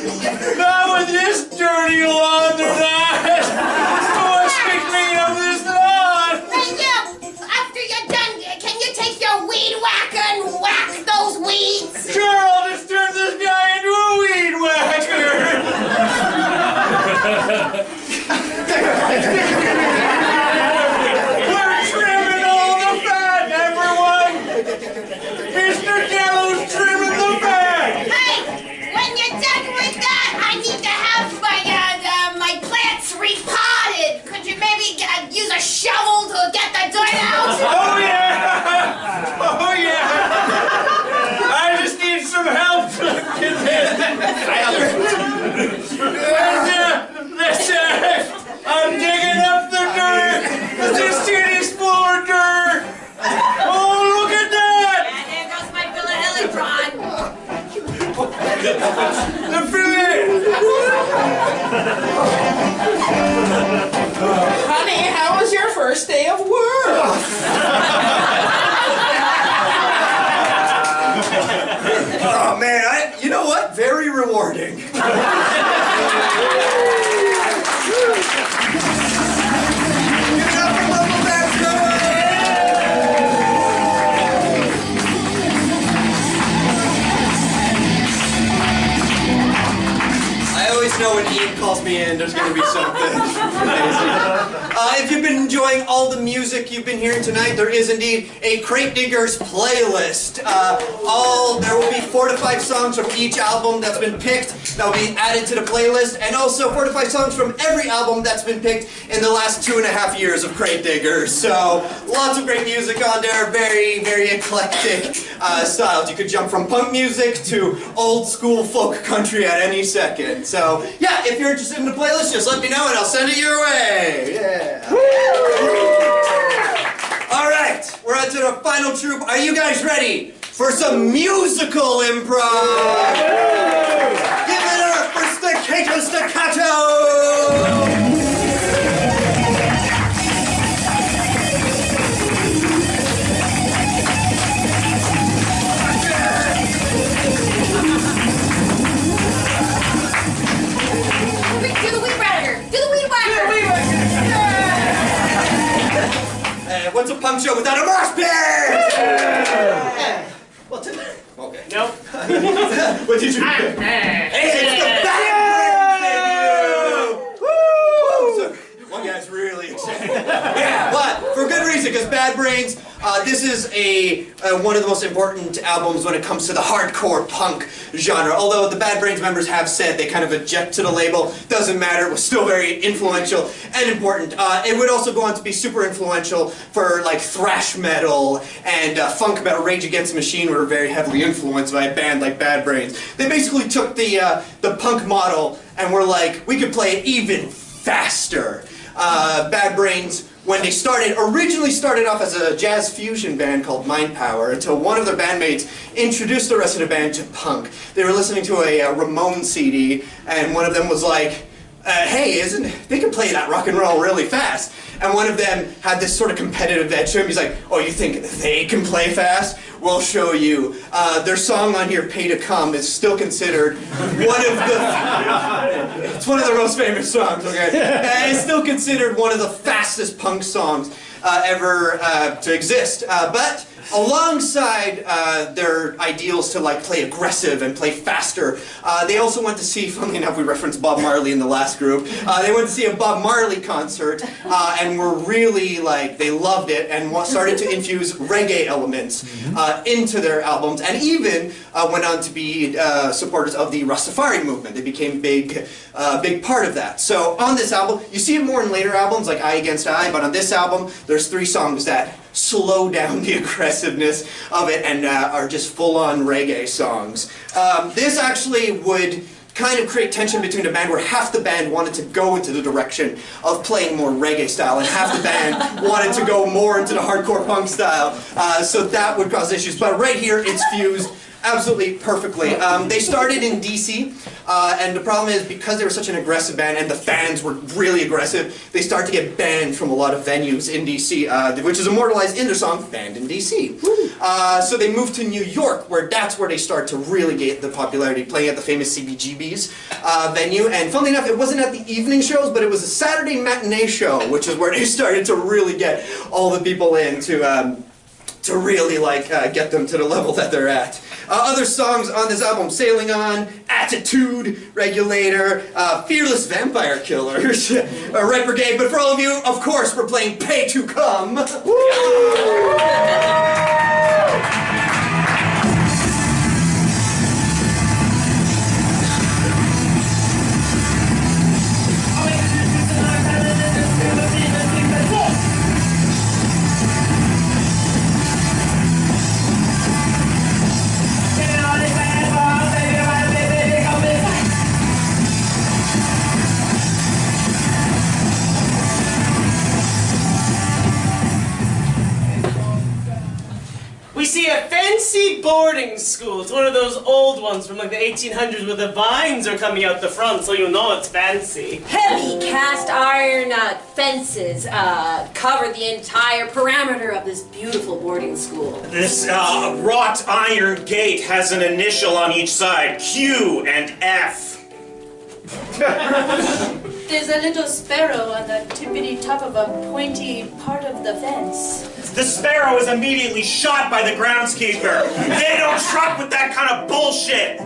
Not with this dirty laundromat! Who wants to clean up this lawn? Hey, you! After you're done, can you take your weed whacker and whack those weeds? Sure, I'll just turn this guy into a weed whacker! We're trimming all the fat, everyone! Mr. Gallows trimming the fat! Hey, when you're done with that, I need to have my plants repotted. Could you maybe use a shovel to get the dirt out? Oh yeah! Oh yeah! I just need some help I'm digging up the dirt! This city's full of dirt! Oh, look at that! And there goes my bill of electron. The fillet! Honey, how was your first day of work? Oh man, you know what? Very rewarding. I always know when Ian calls me in, there's gonna be something amazing. If you've been enjoying all the music you've been hearing tonight, there is indeed a Crate Diggers playlist. There will be 4 to 5 songs from each album that's been picked that will be added to the playlist, and also 4 to 5 songs from every album that's been picked in the last 2.5 years of Crate Diggers. So lots of great music on there, very, very eclectic styles. You could jump from punk music to old school folk country at any second. So yeah, if you're interested in the playlist, just let me know and I'll send it your way. Yeah. All right, we're on to the final troop. Are you guys ready for some musical improv? Give it up for Staccato Staccato! punk show without a mosh pit! Well, okay. Nope. What did you do? It's the Bad Brains debut! Woo! So, one guy's really excited. Yeah, but for good reason, because Bad Brains, this is one of the most important albums when it comes to the hardcore punk genre. Although the Bad Brains members have said they kind of object to the label, doesn't matter, it was still very influential and important. It would also go on to be super influential for like thrash metal and funk metal. Rage Against the Machine were very heavily influenced by a band like Bad Brains. They basically took the punk model and were like, we could play it even faster. Bad Brains, when they originally started off as a jazz fusion band called Mind Power, until one of their bandmates introduced the rest of the band to punk. They were listening to a Ramones CD, and one of them was like, hey, they can play that rock and roll really fast. And one of them had this sort of competitive edge to him. He's like, oh, you think they can play fast? We'll show you. Their song on here, Pay to Come, is still considered it's one of their most famous songs, okay? It's still considered one of the fastest punk songs ever to exist. But alongside their ideals to like play aggressive and play faster, they also went to see, funnily enough, we referenced Bob Marley in the last group, they went to see a Bob Marley concert and were really like, they loved it and started to infuse reggae elements into their albums, and even went on to be supporters of the Rastafari movement. They became big part of that. So on this album, you see it more in later albums like Eye Against Eye, but on this album, there's 3 songs that slow down the aggressiveness of it and are just full-on reggae songs. This actually would kind of create tension between the band, where half the band wanted to go into the direction of playing more reggae style and half the band wanted to go more into the hardcore punk style, so that would cause issues. But right here it's fused absolutely perfectly. They started in DC, and the problem is because they were such an aggressive band and the fans were really aggressive, they start to get banned from a lot of venues in DC, which is immortalized in their song Banned in DC. So they moved to New York, where that's where they start to really get the popularity, playing at the famous CBGB's venue. And funnily enough, it wasn't at the evening shows, but it was a Saturday matinee show, which is where they started to really get all the people in to really like get them to the level that they're at. Other songs on this album: Sailing On, Attitude, Regulator, Fearless Vampire Killers, Red Brigade, but for all of you, of course, we're playing Pay to Come. We see a fancy boarding school. It's one of those old ones from like the 1800s where the vines are coming out the front, so you know it's fancy. Heavy cast iron fences cover the entire perimeter of this beautiful boarding school. This wrought iron gate has an initial on each side, Q and F. There's a little sparrow on the tippity top of a pointy part of the fence. The sparrow is immediately shot by the groundskeeper. They don't truck with that kind of bullshit. A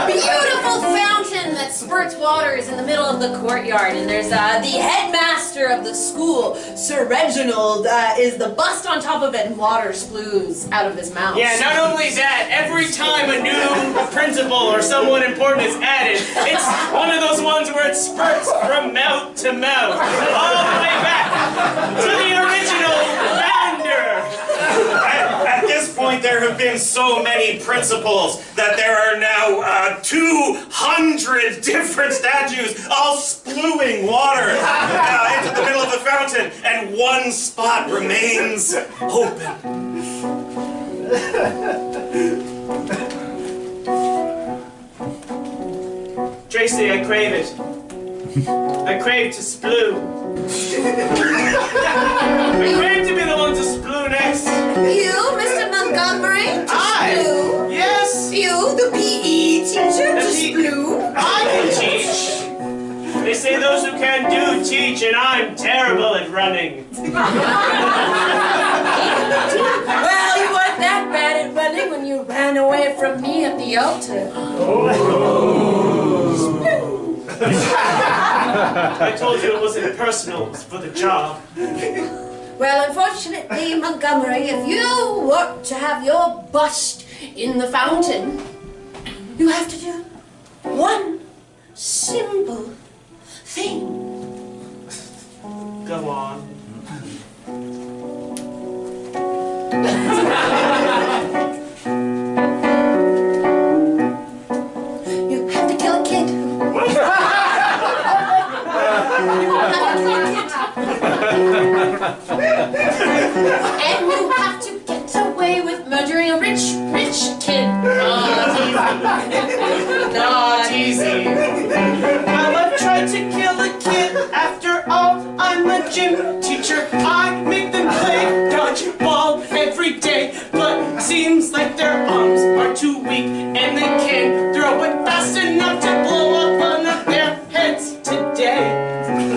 beautiful fountain that spurts water is in the middle of the courtyard, and there's the headmaster of the school, Sir Reginald, is the bust on top of it, and water splues out of his mouth. Yeah, not only that, every time a new principal or someone important is added, it's one of those ones where it spurts from mouth to mouth, all the way back to the original founder. At this point, there have been so many principals that there are now 200 different statues all spluing water into the middle of the fountain, and one spot remains open. Tracy, I crave it. I crave to splue. I crave to be the one to splue next. You, Mr. Montgomery, to splue? Yes. You, the PE teacher, to splue? I can teach. They say those who can do teach, and I'm terrible at running. Well, you weren't that bad at running when you ran away from me at the altar. I told you it wasn't personal, it was for the job. Well, unfortunately, Montgomery, if you want to have your bust in the fountain, you have to do one simple thing. Go on. You have to kill a kid. And you have to get away with murdering a rich kid. Not easy. I've tried to kill a kid. After all, I'm a gym teacher. I make them play dodgeball every day. But seems like their arms are too weak and they can't throw it fast enough to blow up one of their heads today.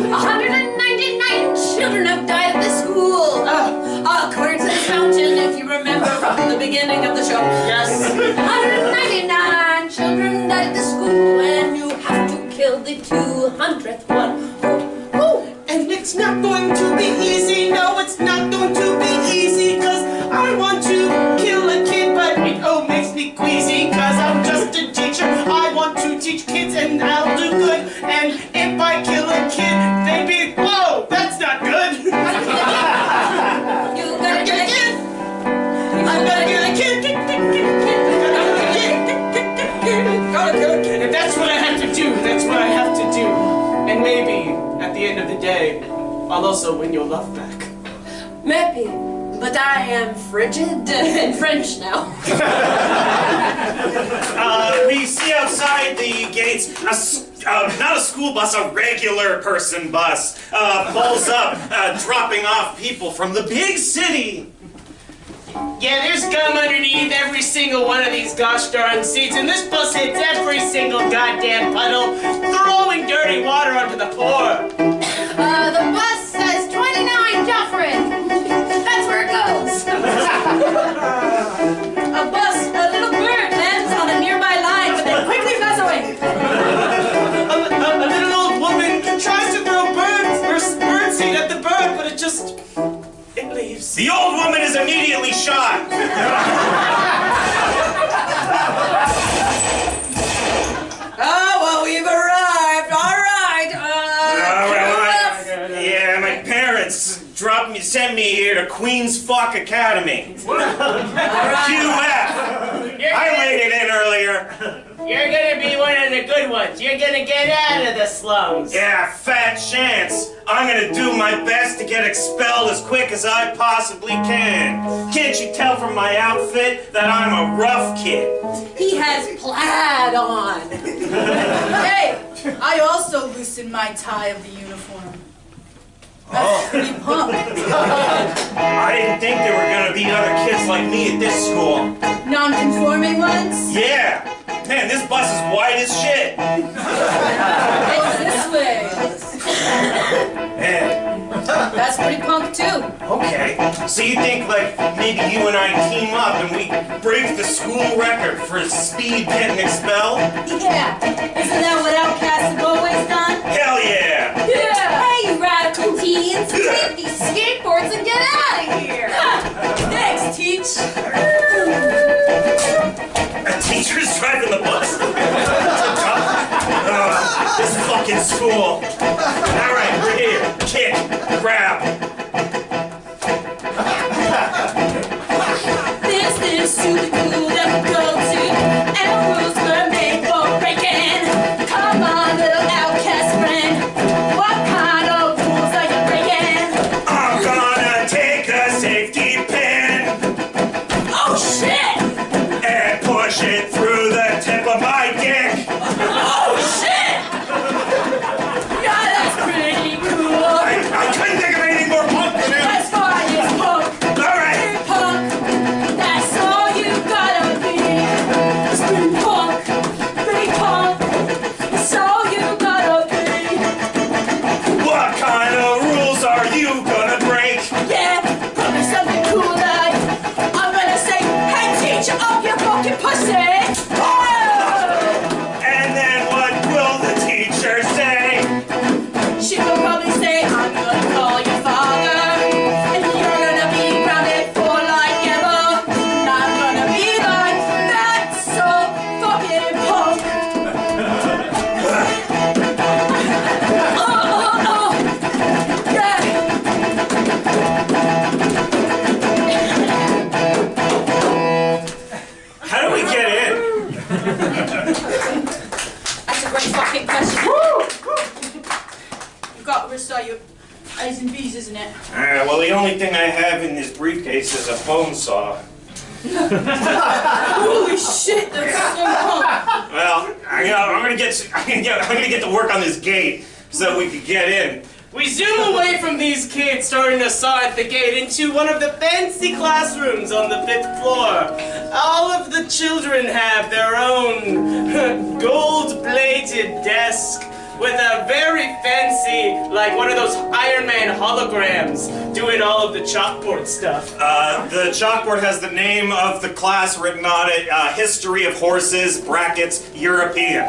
199 children have died at this school. According to this fountain, if you remember from the beginning of the show. Yes. 199 children died at the school, and you have to kill the 200th one. And it's not going to be easy. No, it's not going to be easy. Cause I want to kill a kid, but it makes me queasy. Cause I'm just a teacher. I want to teach kids and I'll do good. And if I kill a kid, they'd be, whoa, that's not good. You gotta kill a kid. I'm gonna kill a kid. Gotta kill a kid. If that's what I have to do, that's what I have to do. And maybe, at the end of the day, I'll also win your love back. Maybe, but I am frigid in French now. We see outside the gates not a school bus, a regular person bus pulls up, dropping off people from the big city. Yeah, there's gum underneath every single one of these gosh darn seats, and this bus hits every single goddamn puddle, throwing dirty water onto the poor. The bus says 29 Dufferin. That's where it goes. A little bird lands on a nearby line, but then quickly flies away. A little old woman tries to throw bird seed at the bird, but it leaves. The old woman is immediately shot. Oh, well, we've arrived. All right. Yeah, my parents sent me here to Queen's Fuck Academy. QF. I laid it in earlier. You're gonna be one of the good ones. You're gonna get out of the slums. Yeah, fat chance. I'm gonna do my best to get expelled as quick as I possibly can. Can't you tell from my outfit that I'm a rough kid? He has plaid on. Hey, I also loosened my tie of the uniform. That's pretty punk. I didn't think there were gonna be other kids like me at this school. Non-conforming ones? Yeah! Man, this bus is white as shit! It's this way. Man. That's pretty punk too. Okay. So you think like maybe you and I team up and we break the school record for speed getting expelled? Yeah. Isn't that what outcasts have always done? Hell yeah! Yeah! Hey, you radical teens, take these skateboards and get out of here! Thanks, Teach! A teacher's driving the bus? This fucking school. Alright, we're here. Kick, grab. This is super cool that we go to, and rules were made for breaking. Come on, little outcast friend, what kind of rules are you breaking? I'm gonna take a safety pin. Oh shit! And push it through the tip of my dick. Oh shit! Yeah, that's pretty cool. I couldn't think of anything more punk than that. That's fine, you punk. Alright. Punk. That's all you got. great fucking question. You've got to recite your A's and B's, isn't it? Well, the only thing I have in this briefcase is a bone saw. Holy shit, that's so cool. Well, I'm gonna get to work on this gate so we can get in. We zoom away from these kids starting to saw at the gate into one of the fancy classrooms on the 5th floor. All of the children have their own gold-plated desk with a very fancy, like one of those Iron Man holograms doing all of the chalkboard stuff. The chalkboard has the name of the class written on it, History of Horses, brackets, European.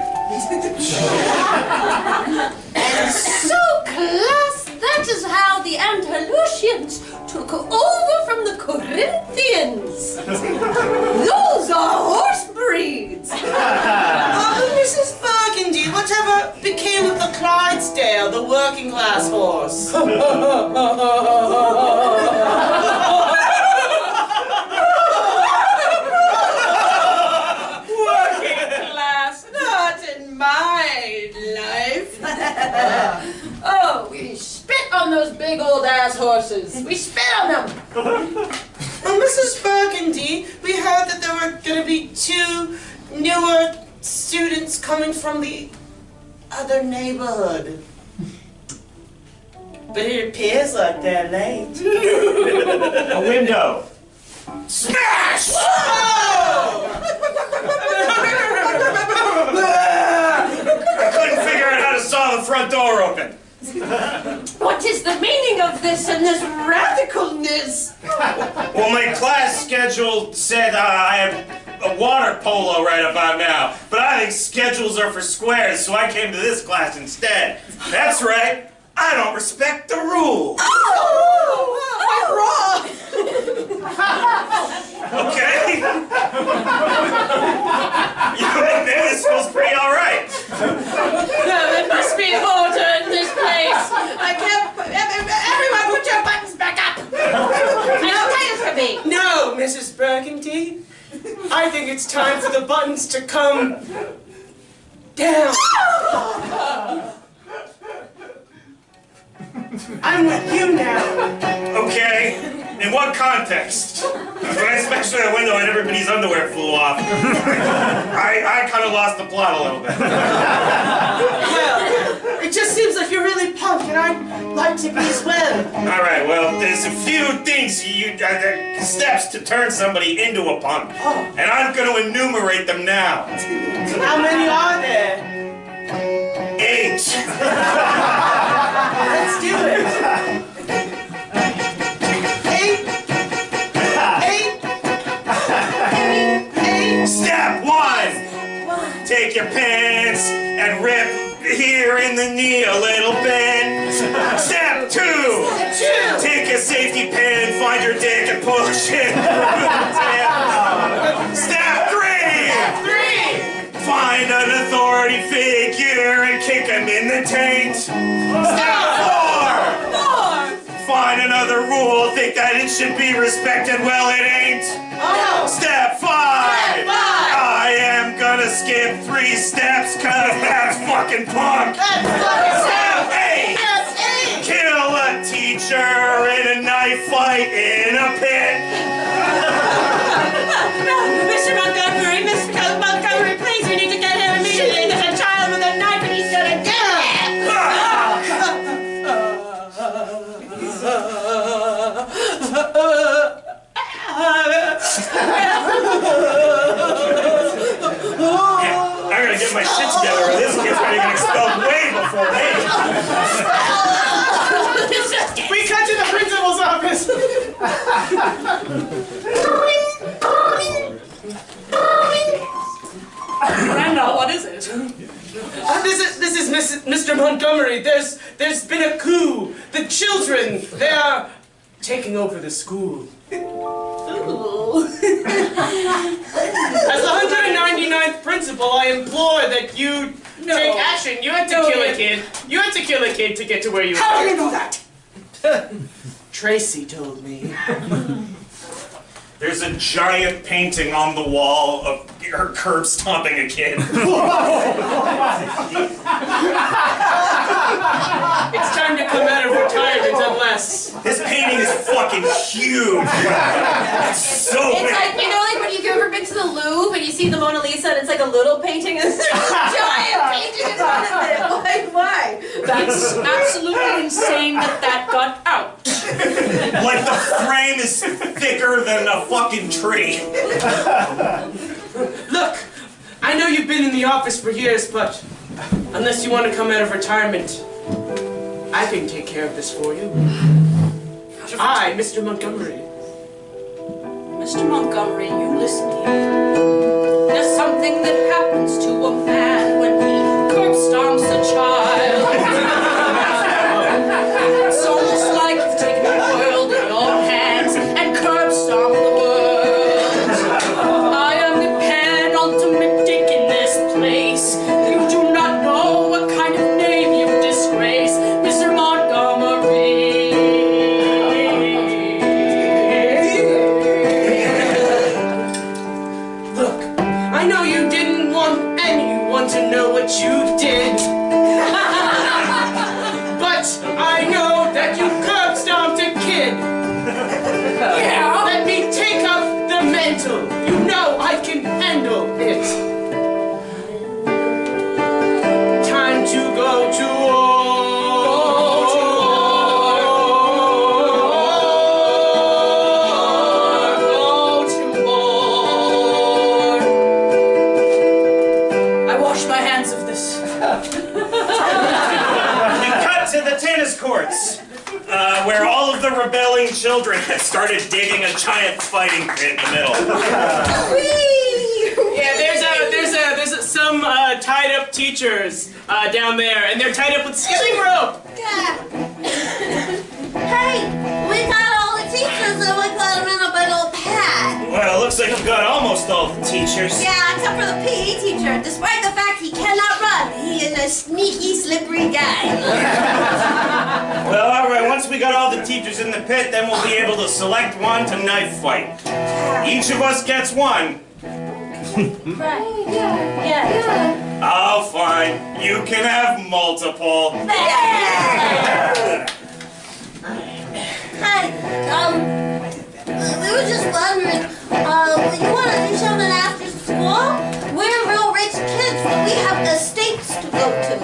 And so, class, that is how the Andalusians took over from the Corinthians. Those are horse breeds. Mrs. Burgundy, whatever became of the Clydesdale, the working class horse? Working class, not in my life. Oh, we spit on those big old ass horses. We spit on them. Mrs. Burgundy, we heard that there were going to be 2 newer students coming from the other neighborhood. But it appears like they're late. A window. Smash! Whoa! I couldn't figure out how to saw the front door open. What is the meaning of this and this radicalness? Well, my class schedule said I have a water polo right about now, but I think schedules are for squares, so I came to this class instead. That's right, I don't respect the rules. I'm wrong. Okay? Maybe this feels pretty all right. No, there must be order in this place. I can't. Everyone, put your buttons back up. Now, tight for me. No, Mrs. Burgundy. I think it's time for the buttons to come down. I'm with you now. Okay, in what context? When I smashed through that window and everybody's underwear flew off, I kind of lost the plot a little bit. Well, it just seems like you're really punk, and I'd like to be as well. All right, well, there's a few things steps to turn somebody into a punk, and I'm going to enumerate them now. How many are there? 8. Let's do it. 8. Step 1. Take your pants and rip here in the knee a little bit. Step 2. Take a safety pin, find your dick and push it. Step 3. Find an authority figure and kick him in the taint. Step 4. Find another rule, think that it should be respected, well it ain't. Step 5. I am gonna skip 3 steps cause that's fucking punk. Step 8. Kill a teacher in a knife fight in a pit. Mr. Montgomery, Mr. Montgomery, please, we need to get him immediately. There's a child with a knife and he's gonna die. I'm gonna get my shit together or this kid's gonna get expelled way before me. We cut to the principal's office. Brenda, what is it? This is Mr. Montgomery. There's been a coup. The children, they are taking over the school. As the 199th principal, I implore that you take action. You had to kill a kid. You had to kill a kid to get to where you are. How do you know that? Tracy told me. There's a giant painting on the wall of her curb stomping a kid. It's time to come out of retirement unless... This painting is fucking huge. It's so It's big. like, you know, like when you've ever been to the Louvre and you see the Mona Lisa and it's like a little painting and there's a giant painting in front of it. Like, why? That's absolutely insane that got out. Like the frame is thicker than a fucking tree. Look, I know you've been in the office for years, but unless you want to come out of retirement, I can take care of this for you. I, Mr. Montgomery. Mr. Montgomery, you listen here. There's something that happens to a man when he curb stomps a child. It's almost like you've taken the world in your hands and curb stomped the world. I am the penultimate in this place. You do not know what kind of name you disgrace, Mr. Montgomery. I know you didn't want anyone to know what you did. But I know that you curb stomped a kid. Yeah. Let me take up the mantle. You know I can handle it. Time to go to war. I wash my hands of this. We cut to the tennis courts, where all of the rebelling children had started digging a giant fighting pit in the middle. Yeah, there's some tied up teachers down there, and they're tied up with skipping rope. Hey, we got all the teachers and we got them in a big old pad. Well, it looks like we've got almost all the teachers. Yeah, except for the PE teacher. Despite the fact he cannot run, he is a sneaky, slippery guy. Well, all right, once we got all the teachers in the pit, then we'll be able to select one to knife fight. Each of us gets one. Right. Yeah. Oh, fine. You can have multiple. Hi, we were just wondering, you want to do something after school? We're real rich kids, but we have estates to go to.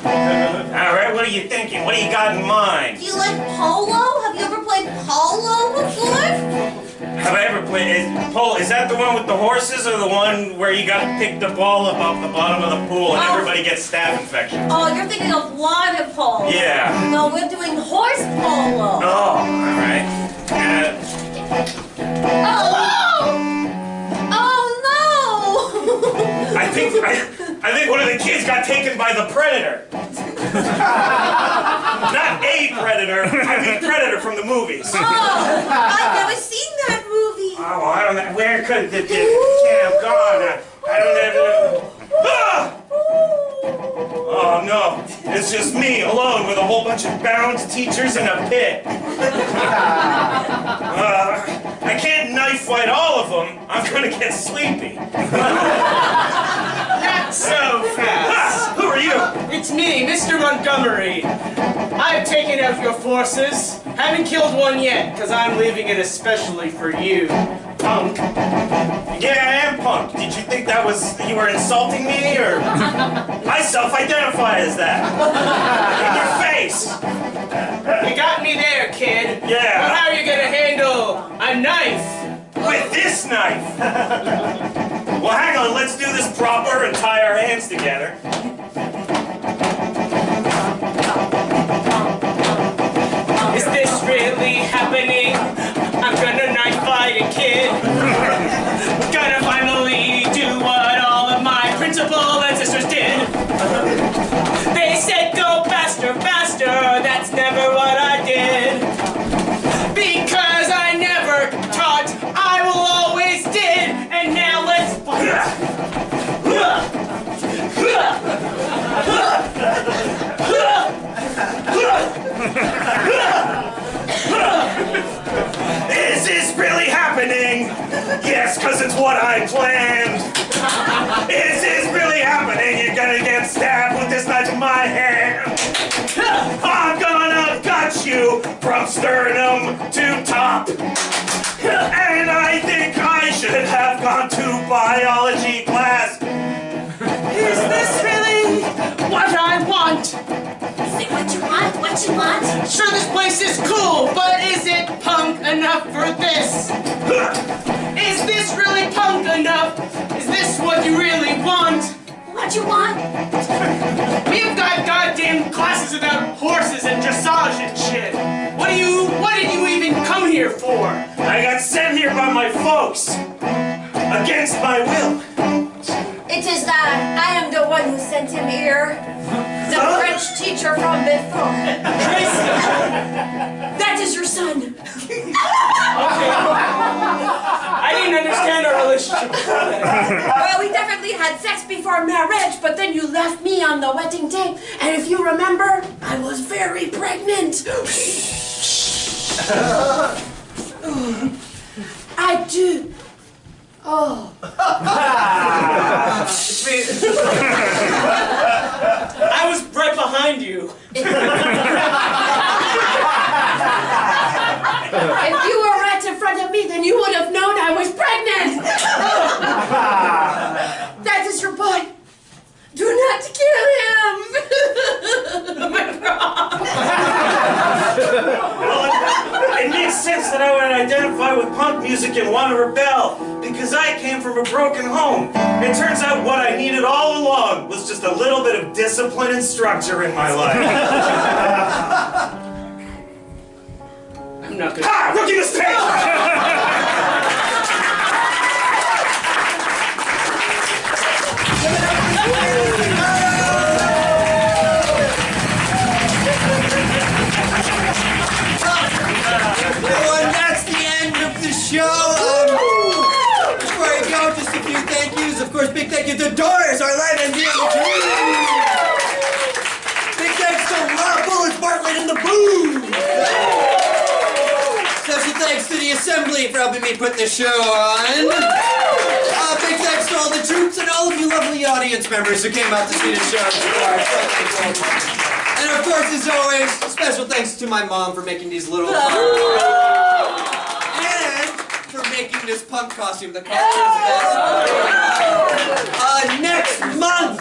All right, what are you thinking? What do you got in mind? Do you like polo? Have you ever played polo before? Have I ever played? Is that the one with the horses or the one where you got to pick the ball up off the bottom of the pool and everybody gets staph infection? Oh, you're thinking of water polo. Yeah. No, we're doing horse polo. Oh, all right. Oh no! I think one of the kids got taken by the predator. Not a predator. I mean predator from the movies. Oh, I've never seen that movie. Oh, I don't know. Where could the can't have gone? I don't know. Ah! Oh no, it's just me alone with a whole bunch of bound teachers in a pit. I can't knife fight all of them. I'm gonna get sleepy. Not so fast. Who are you? It's me, Mr. Montgomery. I've taken out your forces. Haven't killed one yet, because I'm leaving it especially for you, punk. Yeah, I am punk. Did you think that was, you were insulting me, or? I self-identify as that. In your face. You got me there, kid. Yeah. Well, how are you gonna handle a knife? With this knife. Well, hang on, let's do this proper and tie our hands together. Is this really happening? I'm gonna knife fight a kid. Gonna finally do what all of my principal ancestors did. They said go faster, faster. That's never what I did. Because I never taught, I will always did. And now let's fight. Is this really happening? Yes, because it's what I planned. Is this really happening? You're gonna get stabbed biology class. Is this really what I want? Is it what you want? What you want? Sure, this place is cool, but is it punk enough for this? Is this really punk enough? Is this what you really want? What you want? We've got goddamn classes about horses and dressage and shit. What did you even come here for? I got sent here by my folks. Against my will. It is that I am the one who sent him here. The French teacher from before. Tracy! That is your son. I didn't understand our relationship before that. Well, we definitely had sex before marriage, but then you left me on the wedding day. And if you remember, I was very pregnant. I do. Oh. I was right behind you. If you were right in front of me, then you would have known I was pregnant. That is your boy. Do not kill him. Well, it makes sense that I would identify with punk music and want to rebel, because I came from a broken home. It turns out what I needed all along was just a little bit of discipline and structure in my life. I'm not gonna... Ha! Rookie mistake! Everyone, that's the end of the show. Before I go, just a few thank yous. Of course, big thank you to Doris, our live MD on the team. Big thanks to Rob Bullets Bartlett in the booth. Special thanks to the Assembly for helping me put this show on. Big thanks to all the troops and all of you lovely audience members who came out to see the show. And of course, as always, special thanks to my mom for making these little and for making this punk costume. The color is next month,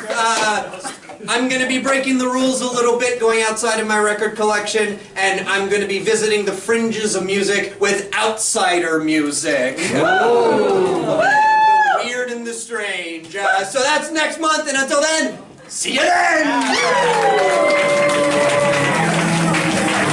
I'm going to be breaking the rules a little bit, going outside of my record collection, and I'm going to be visiting the fringes of music with outsider music. The weird and the strange. So that's next month, and until then, see you then!